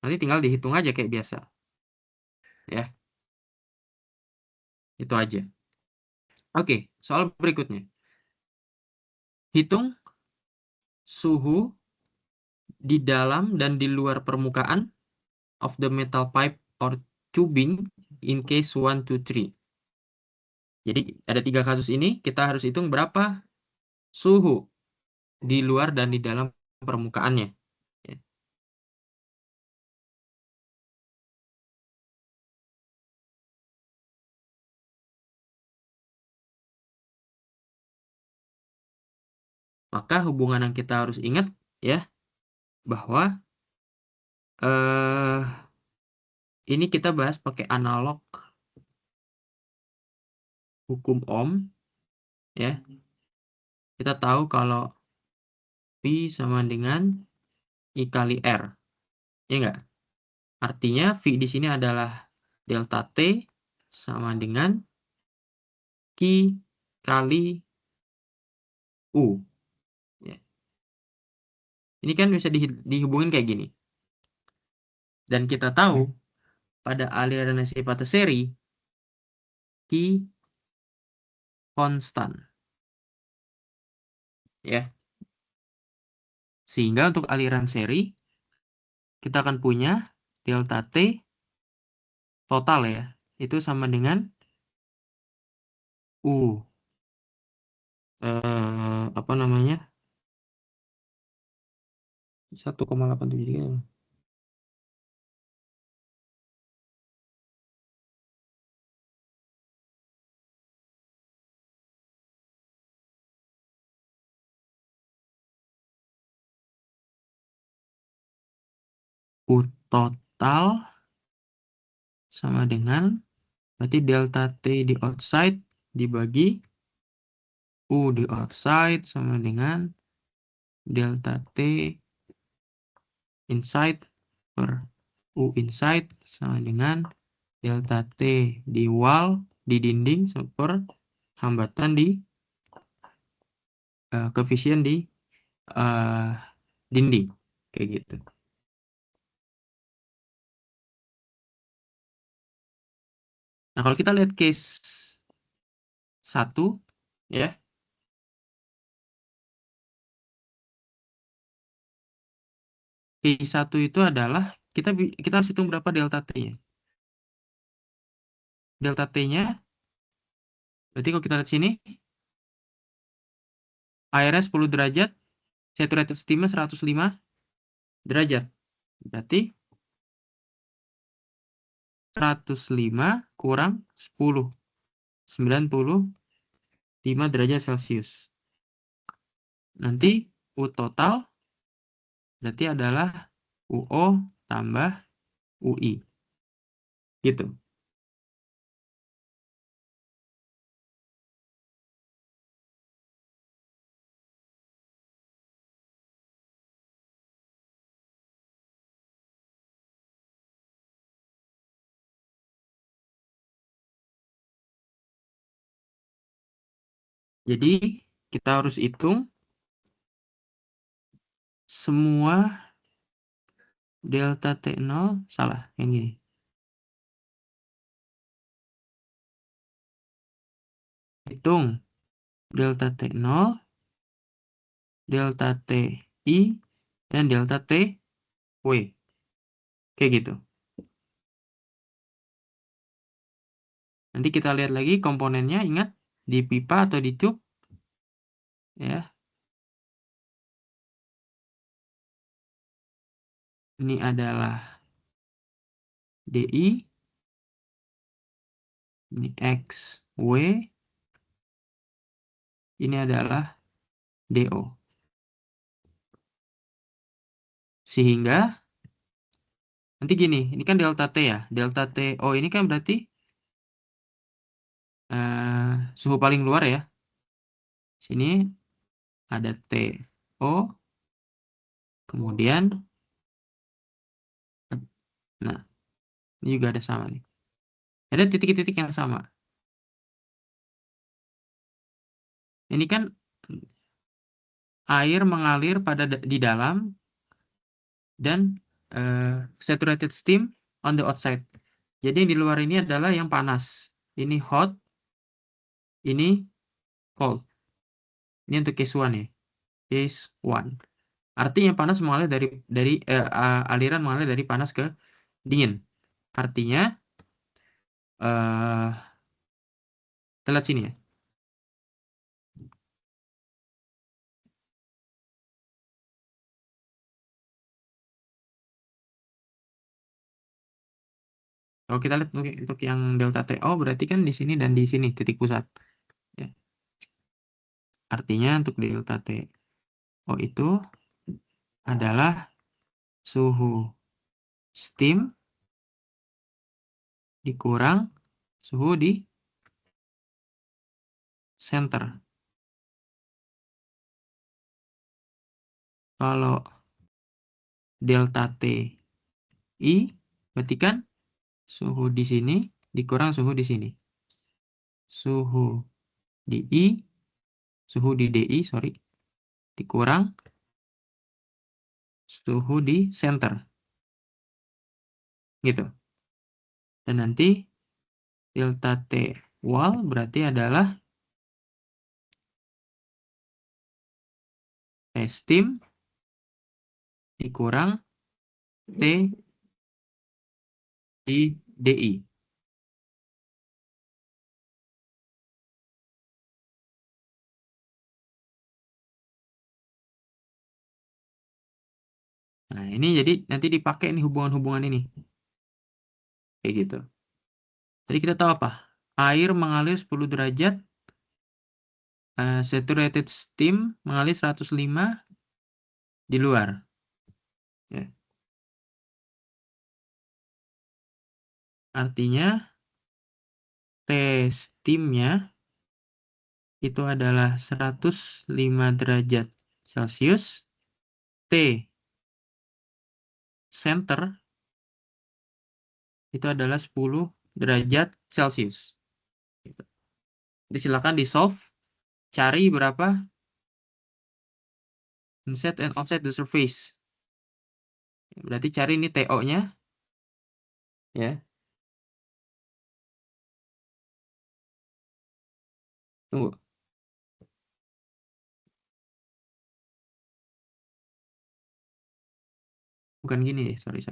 Nanti tinggal dihitung aja kayak biasa. Ya, itu aja. Oke, soal berikutnya. Hitung suhu di dalam dan di luar permukaan of the metal pipe or tubing in case 1, 2, 3. Jadi ada 3 kasus ini, kita harus hitung berapa suhu di luar dan di dalam permukaannya. Ya. Maka hubungan yang kita harus ingat ya, bahwa eh ini kita bahas pakai analog hukum Ohm ya. Kita tahu kalau V sama dengan I kali R. Ya enggak? Artinya V di sini adalah delta T sama dengan Q kali U. Ya. Ini kan bisa dihubungin kayak gini. Dan kita tahu pada aliran sifat seri Q konstan. Ya. Sehingga untuk aliran seri kita akan punya delta T total ya. Itu sama dengan U. Apa namanya? 1,873. U total sama dengan, berarti delta T di outside dibagi U di outside sama dengan delta T inside per U inside sama dengan delta T di wall, di dinding, per hambatan di koefisien di dinding. Kayak gitu. Nah, kalau kita lihat case 1, ya. Case 1 itu adalah, kita harus hitung berapa delta T-nya. Delta T-nya, berarti kalau kita lihat sini, airnya 10 derajat, saturated steam-nya 105 derajat. Berarti 105 kurang 10. 95 derajat Celcius. Nanti U total berarti adalah UO tambah UI. Gitu. Jadi kita harus hitung semua delta T0, salah, yang gini. Hitung delta T0, delta TI, dan delta TW. Kayak gitu. Nanti kita lihat lagi komponennya, ingat, di pipa atau di tube. Ya. Ini adalah DI, ini XW, ini adalah DO. Sehingga nanti gini, ini kan delta T ya. Delta TO ini kan berarti suhu paling luar ya. Sini ada TO, kemudian, nah, ini juga ada sama nih. Ada titik-titik yang sama. Ini kan air mengalir di dalam dan saturated steam on the outside. Jadi yang di luar ini adalah yang panas. Ini hot, ini cold. Ini untuk case 1 ya. Case 1. Artinya panas mengalir dari aliran mengalir dari panas ke dingin. Artinya kita lihat sini ya. Kalau kita lihat untuk yang delta TO berarti kan di sini dan di sini titik pusat. Ya. Artinya untuk delta TO itu adalah suhu steam dikurang suhu di center. Kalau delta TI berarti kan suhu di sini dikurang suhu di sini. Suhu di I, suhu di DI, sorry, dikurang suhu di center. Gitu. Dan nanti delta T wall berarti adalah T steam dikurang T di DI. Nah, ini jadi nanti dipakai nih hubungan-hubungan ini. Kayak gitu. Jadi kita tahu apa? Air mengalir 10 derajat, saturated steam mengalir 105 di luar. Ya. Artinya T steamnya itu adalah 105 derajat Celcius. T center itu adalah 10 derajat Celcius. Jadi silakan di solve, cari berapa inside and outside the surface. Berarti cari ini TO-nya, ya. Tunggu, bukan gini deh, sorry.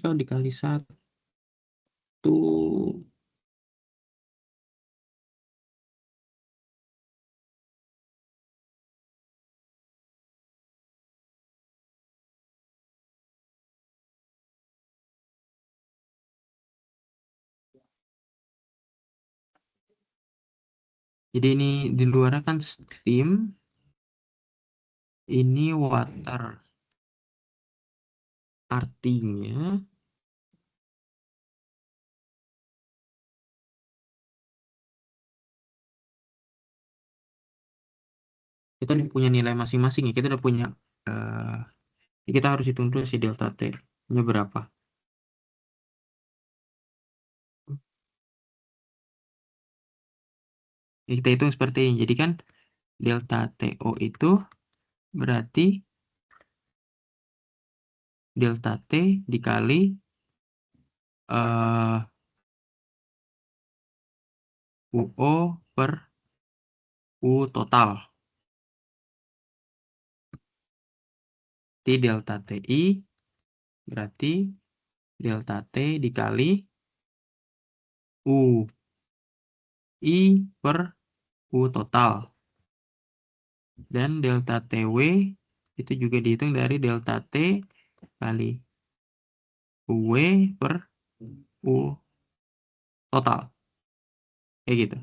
Kalau dikali 1, jadi ini di luar kan steam, ini water. Artinya kita udah punya nilai masing-masing ya. Kita udah punya kita harus hitung dulu si delta T-nya berapa. Ya, kita hitung seperti ini. Jadi kan delta TO itu berarti delta T dikali UO per U total. T delta TI berarti delta T dikali U I per U total. Dan delta TW itu juga dihitung dari delta T kali W per U total. Kayak gitu.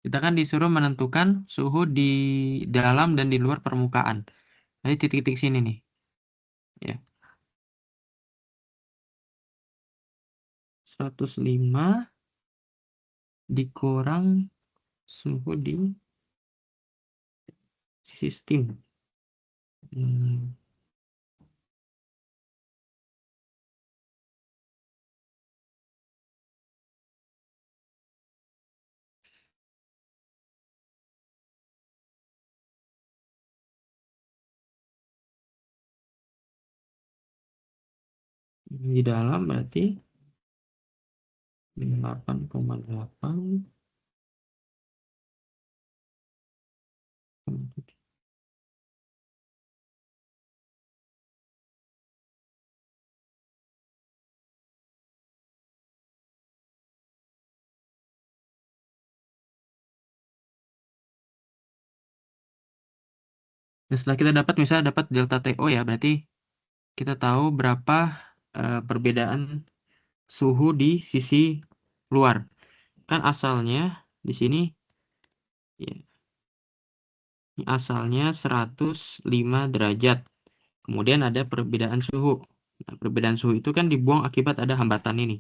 Kita kan disuruh menentukan suhu di dalam dan di luar permukaan. Jadi titik-titik sini nih. Ya. 105 dikurang suhu di sistem. Di dalam berarti 8,8. Dan setelah kita dapat misalnya dapat delta TO ya, berarti kita tahu berapa perbedaan suhu di sisi luar. Kan asalnya di sini ya, asalnya 105 derajat. Kemudian ada perbedaan suhu. Nah, perbedaan suhu itu kan dibuang akibat ada hambatan ini.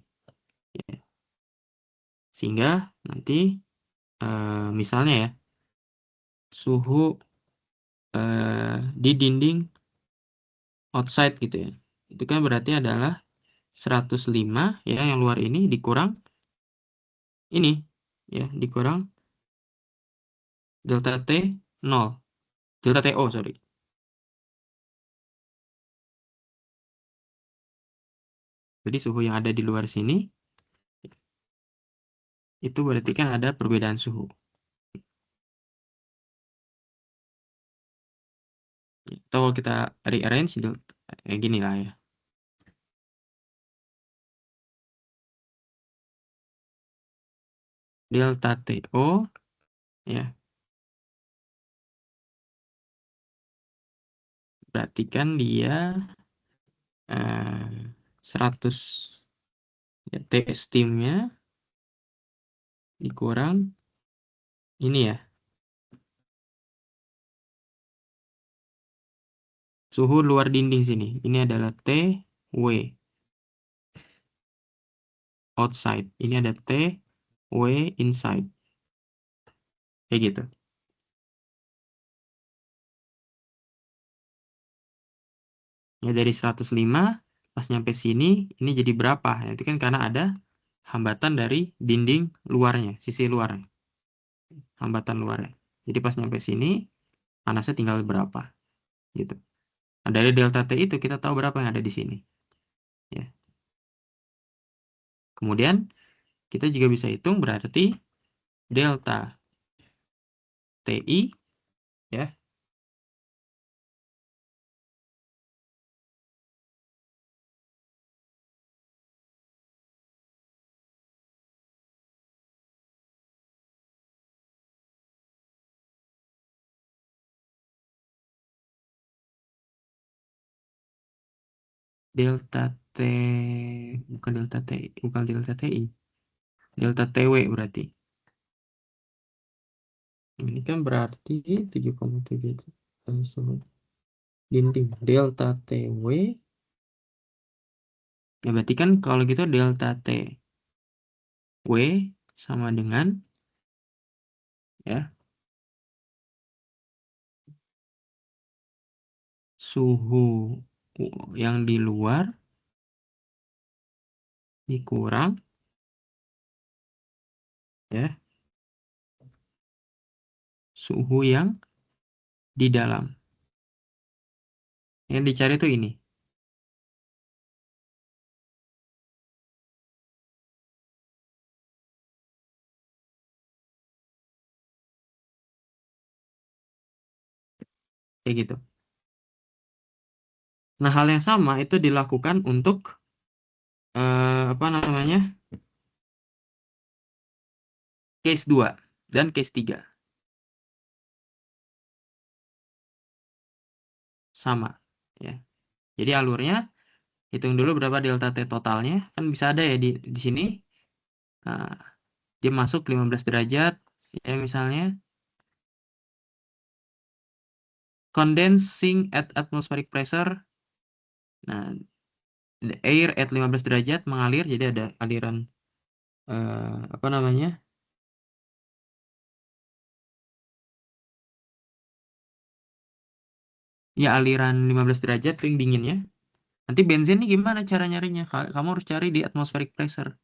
Ya. Sehingga nanti misalnya ya, suhu di dinding outside gitu ya. Itu kan berarti adalah 105 ya, yang luar ini dikurang ini ya, dikurang delta T 0. Delta TO, sorry. Jadi suhu yang ada di luar sini, itu berarti kan ada perbedaan suhu. Atau kalau kita rearrange, kayak gini lah ya. Delta TO, ya. Berarti kan dia 100, ya, T steamnya dikurang ini ya, suhu luar dinding sini. Ini adalah TW outside. Ini ada TW inside. Kayak gitu. Ya dari 105 pas nyampe sini ini jadi berapa? Itu kan karena ada hambatan dari dinding luarnya, sisi luarnya. Hambatan luarnya. Jadi pas nyampe sini panasnya tinggal berapa gitu. Nah, dari delta T itu kita tahu berapa yang ada di sini. Ya. Kemudian kita juga bisa hitung berarti delta TI, ya, delta T, bukan delta T, bukan delta TI, delta TW berarti. Ini kan berarti 7,7 dinding delta TW. Ya berarti kan kalau gitu delta TW sama dengan, ya, suhu yang di luar dikurang, ya, suhu yang di dalam. Yang dicari tuh ini. Kayak gitu. Nah, hal yang sama itu dilakukan untuk apa namanya? Case 2 dan case 3. Sama, ya. Jadi alurnya hitung dulu berapa delta T totalnya. Kan bisa ada ya di sini. Nah, dia masuk 15 derajat, ya misalnya. Condensing at atmospheric pressure. Nah, the air at 15 derajat mengalir, jadi ada aliran apa namanya? Ya, aliran 15 derajat itu yang dinginnya. Nanti bensin ini gimana cara nyarinya? Kamu harus cari di atmospheric pressure.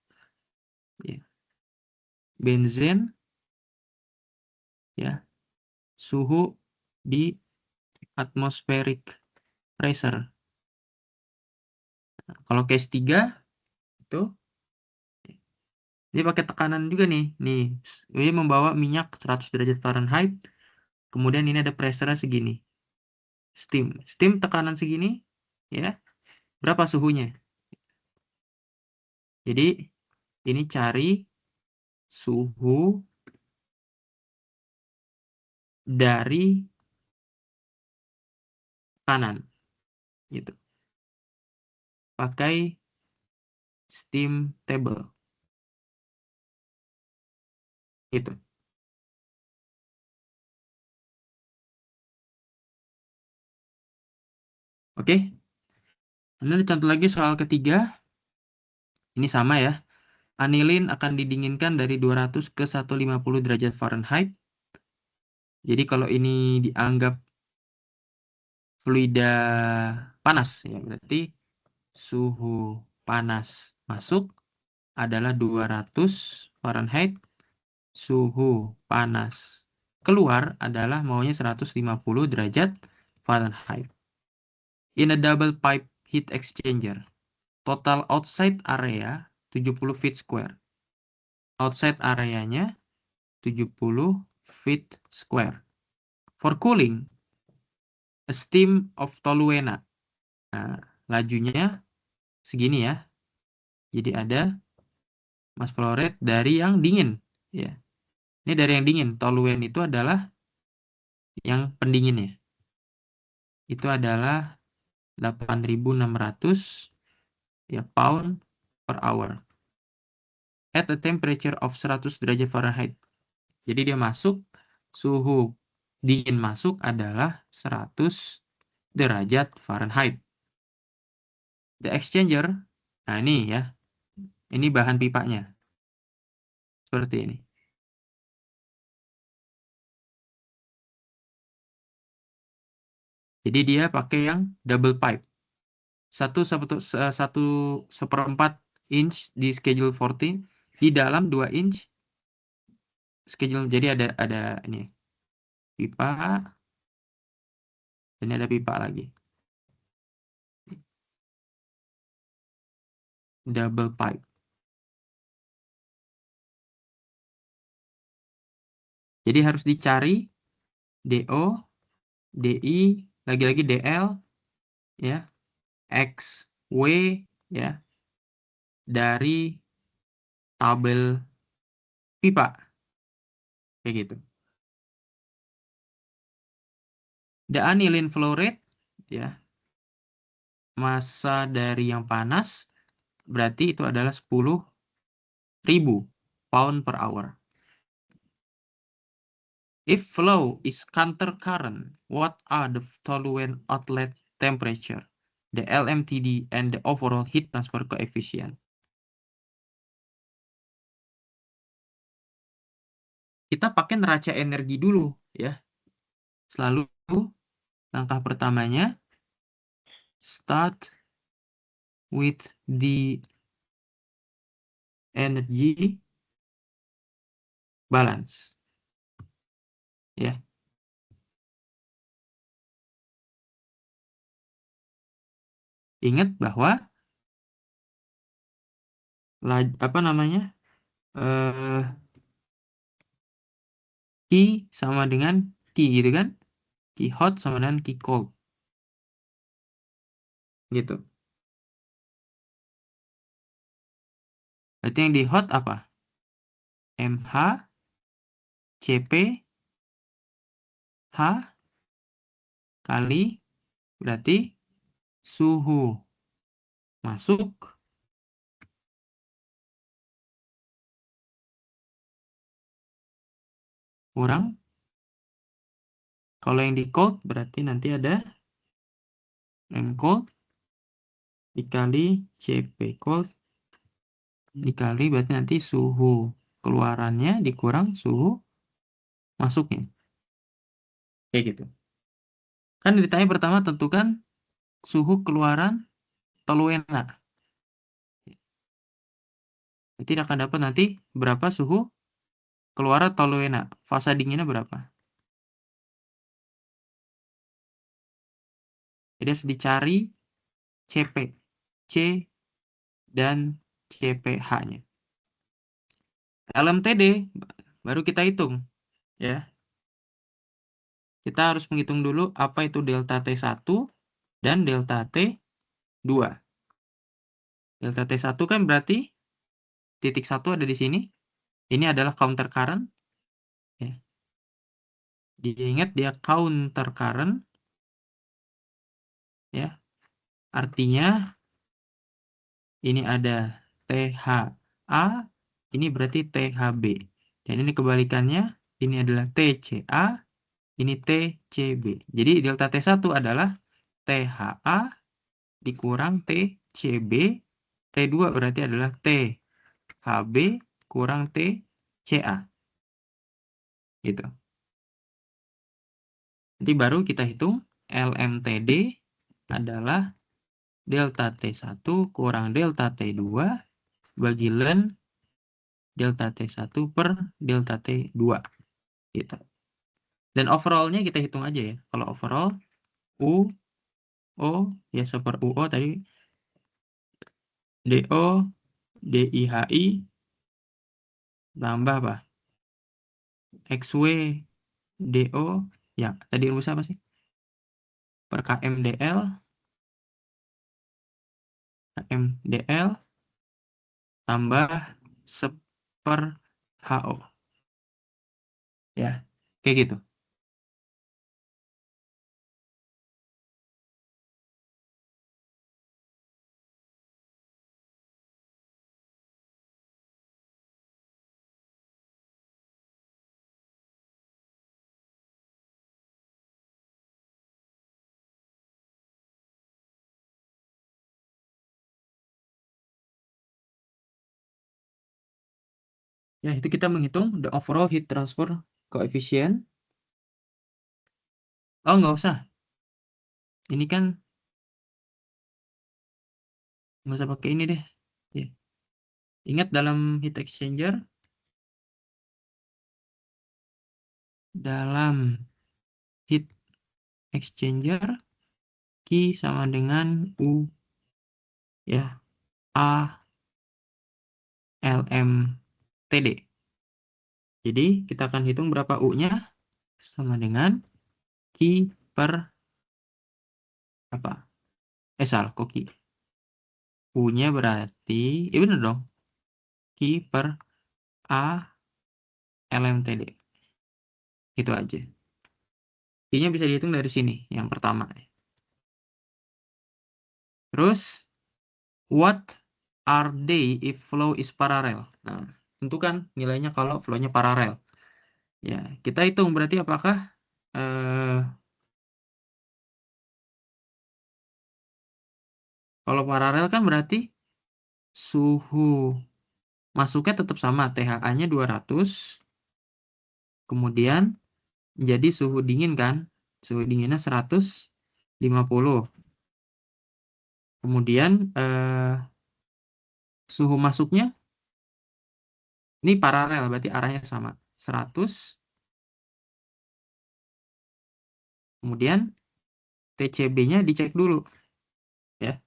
Ya. Benzen, ya, suhu di atmospheric pressure. Nah, kalau case 3 itu dia pakai tekanan juga nih. Nih, dia membawa minyak 100 derajat Fahrenheit. Kemudian ini ada pressure segini. Steam tekanan segini, ya. Berapa suhunya? Jadi ini cari suhu dari kanan, gitu. Pakai steam table, gitu. Oke. Ini ada contoh lagi soal ketiga. Ini sama ya. Anilin akan didinginkan dari 200 ke 150 derajat Fahrenheit. Jadi kalau ini dianggap fluida panas, ya berarti suhu panas masuk adalah 200 Fahrenheit. Suhu panas keluar adalah maunya 150 derajat Fahrenheit. In a double pipe heat exchanger, total outside area 70 feet square. Outside areanya 70 feet square. For cooling, a steam of toluena. Nah, lajunya segini ya. Jadi ada mass flow rate dari yang dingin. Ya. Ini dari yang dingin. Toluen itu adalah yang pendinginnya. Itu adalah 8.600 ya, pound per hour. At a temperature of 100 derajat Fahrenheit. Jadi dia masuk, suhu dingin masuk adalah 100 derajat Fahrenheit. The exchanger, nah ini ya, ini bahan pipanya. Seperti ini. Jadi dia pakai yang double pipe. 1/4 inch di schedule 14, di dalam 2 inch schedule. Jadi ada ini pipa, dan ini ada pipa lagi. Double pipe. Jadi harus dicari DO, DI, lagi-lagi DL, ya, X, W, ya, dari tabel pipa. Kayak gitu. The aniline flow rate, ya, massa dari yang panas, berarti itu adalah 10.000 pound per hour. If flow is counter current, what are the toluene outlet temperature, the LMTD, and the overall heat transfer coefficient? Kita pakai neraca energi dulu, ya. Selalu langkah pertamanya start with the energy balance, ya. Ingat bahwa Q sama dengan Q gitu kan? Q hot sama dengan Q cold. Gitu. Berarti yang di hot apa? MH CP H kali berarti suhu masuk kurang, kalau yang di cold berarti nanti ada M cold dikali CP cold dikali berarti nanti suhu keluarannya dikurang suhu masuknya. Kayak gitu. Kan ditanya pertama tentukan suhu keluaran toluena. Jadi akan dapat nanti berapa suhu keluaran toluena. Fasa dinginnya berapa. Jadi harus dicari CP. C dan CPH-nya. LMTD baru kita hitung. Ya. Kita harus menghitung dulu apa itu delta T1 dan delta T2. Delta T1 kan berarti titik 1 ada di sini. Ini adalah counter current. Ya. Diingat dia counter current. Ya. Artinya ini ada THA, ini berarti THB. Dan ini kebalikannya, ini adalah TCA, ini TCB. Jadi delta T1 adalah THA dikurang TCB, T2 berarti adalah THB kurang TCA. Gitu. Nanti baru kita hitung LMTD adalah delta T1 kurang delta T2 bagi ln delta T1 per delta T2. Gitu. Dan overall-nya kita hitung aja ya. Kalau overall U O ya super UO tadi DO DIHI tambah apa? XW DO ya tadi rumus apa sih? Per KMDL KMDL tambah seper HO ya. Kayak gitu. Ya, itu kita menghitung the overall heat transfer coefficient. Oh, nggak usah. Ini kan nggak usah pakai ini deh. Ya. Ingat dalam heat exchanger, dalam heat exchanger, Q sama dengan U ya, A LM TD. Jadi kita akan hitung berapa U-nya sama dengan Q per apa? Salah, kok Q. U-nya berarti, bener dong. Q per A LMTD. Itu aja. Q-nya bisa dihitung dari sini, yang pertama. Terus, what are they if flow is parallel? Nah, tentukan nilainya kalau flow-nya paralel. Ya, kita hitung berarti apakah kalau paralel kan berarti suhu masuknya tetap sama, THA-nya 200. Kemudian jadi suhu dingin kan? Suhu dinginnya 150. Kemudian suhu masuknya ini paralel berarti arahnya sama. 100. Kemudian TCB-nya dicek dulu ya.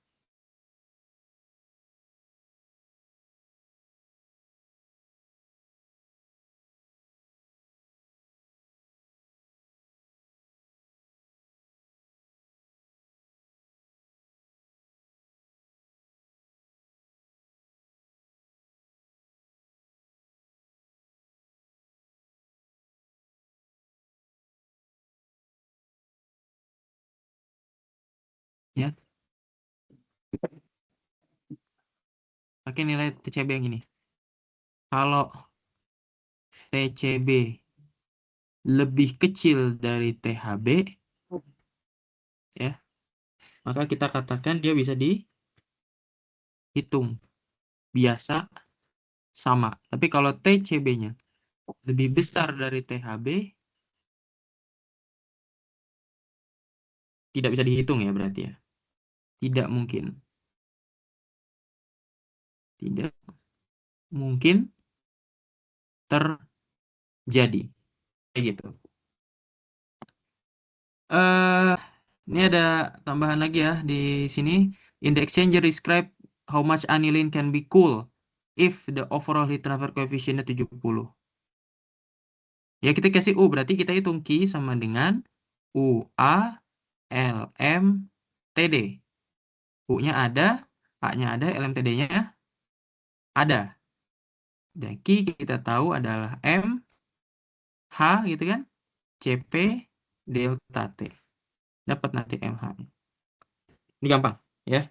Ya, pakai nilai TCB yang ini. Kalau TCB lebih kecil dari THB ya, maka kita katakan dia bisa dihitung biasa sama. Tapi kalau TCB-nya lebih besar dari THB tidak bisa dihitung ya berarti ya. Tidak mungkin. Tidak mungkin terjadi. Kayak gitu. eh ini ada tambahan lagi ya di sini. In the exchanger describe how much aniline can be cool if the overall heat transfer coefficient-nya 70. Ya kita kasih U berarti kita hitung Q sama dengan UA LM TD. U-nya ada, A-nya ada, LMTD-nya ada. Dan Q kita tahu adalah M H gitu kan, CP delta T. Dapat nanti MH. Ini gampang ya.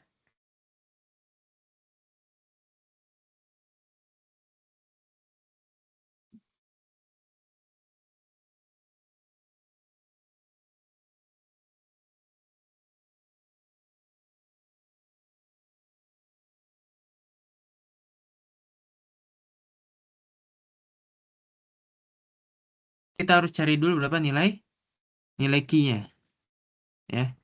Kita harus cari dulu berapa nilai Q-nya ya.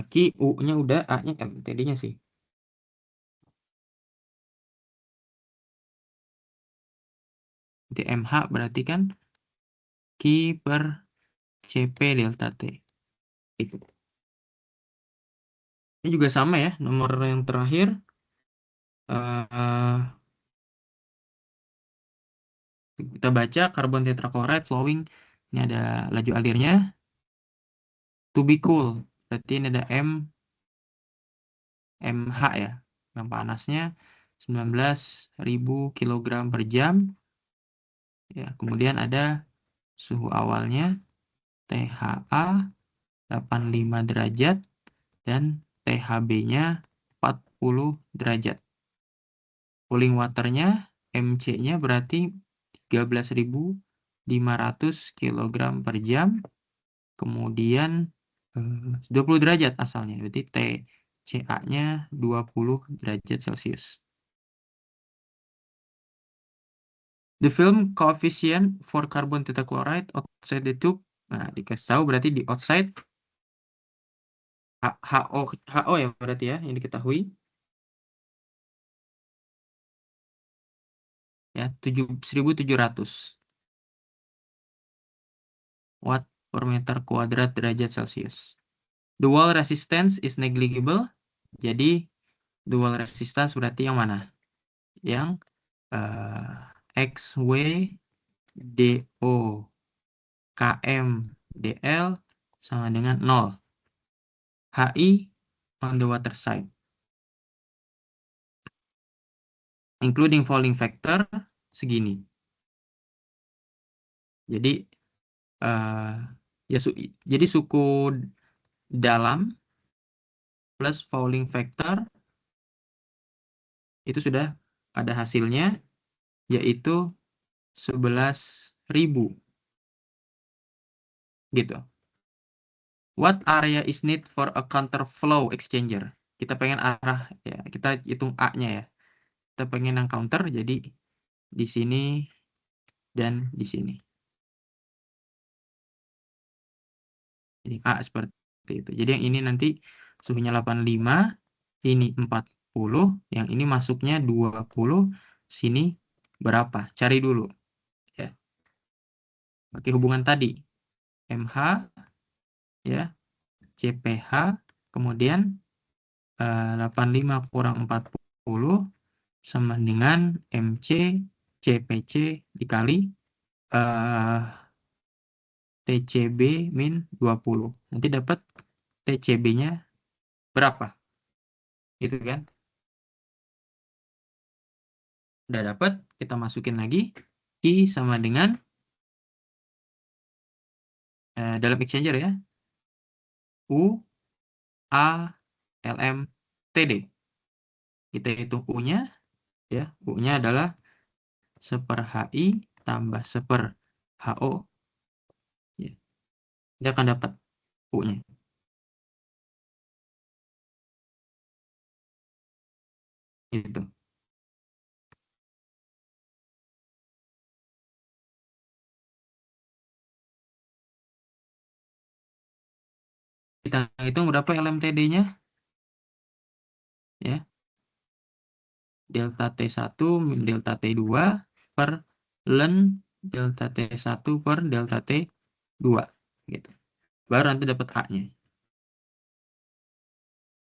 Q U-nya udah, A-nya LMTD-nya sih. Jadi MH berarti kan Q per CP delta T. Itu. Ini juga sama ya, nomor yang terakhir. eh, kita baca karbon tetrachloride flowing. Ini ada laju alirnya. To be cool. Berarti ini ada MH ya. Yang panasnya 19.000 kg per jam. Ya, kemudian ada suhu awalnya THA 85 derajat dan THB-nya 40 derajat. Cooling water-nya MC-nya berarti 13.500 kg per jam. Kemudian 20 derajat asalnya. Berarti TCA-nya 20 derajat Celcius. The film coefficient for carbon tetrachloride outside the tube. Nah, dikasih tahu berarti di outside HO ya berarti ya yang diketahui ya 1.700 watt per meter kuadrat derajat Celcius. The wall resistance is negligible. Jadi the wall resistance berarti yang mana? Yang XW DO KM DL sama dengan 0. HI on the water side. Including falling factor segini. Jadi jadi suku dalam plus falling factor itu sudah ada hasilnya yaitu 11.000 gitu. What area is need for a counterflow exchanger? Kita pengen arah ya, kita hitung A-nya ya. Kita pengen yang counter jadi di sini dan di sini. Jadi A seperti itu. Jadi yang ini nanti suhunya 85, ini 40, yang ini masuknya 20, sini berapa? Cari dulu ya. Pakai hubungan tadi. MH ya, CPH, kemudian 85 kurang 40 sama dengan MC CPC dikali TCB min 20. Nanti dapat TCB-nya berapa? Gitu kan? Udah dapat, kita masukin lagi. I sama dengan dalam exchanger ya. U A LM TD. Kita hitung U-nya ya. U-nya adalah 1 HI tambah 1 HO. Ya. Dia akan dapat U-nya. Itu. Kita hitung berapa LMTD-nya ya. Delta T1 min delta T2 per ln delta T1 per delta T2 gitu. Baru nanti dapat A-nya.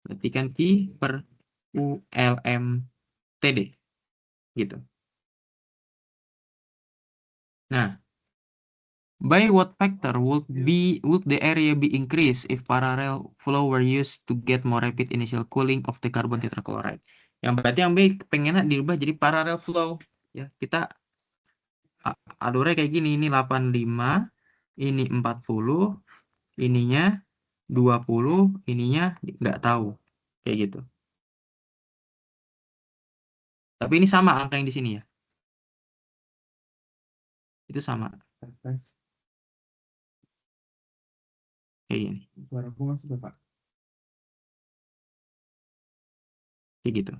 Berarti kan I per ULMTD gitu. Nah, by what factor would the area be increased if parallel flow were used to get more rapid initial cooling of the carbon tetrachloride? Yang berarti yang B pengennya dirubah jadi parallel flow. Ya, kita alurnya kayak gini, ini 85, ini 40, ininya 20, ininya nggak tahu. Kayak gitu. Tapi ini sama angka yang di sini ya. Itu sama. Kayak gini. Kayak gitu.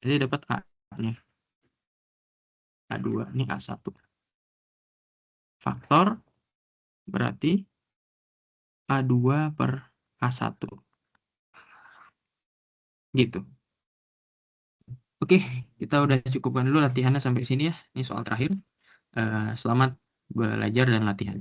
Jadi dapat A-nya. A2, ini A1. Faktor berarti A2 per A1. Gitu. Oke, kita udah cukupkan dulu latihannya sampai sini ya. Ini soal terakhir. Selamat belajar dan latihan.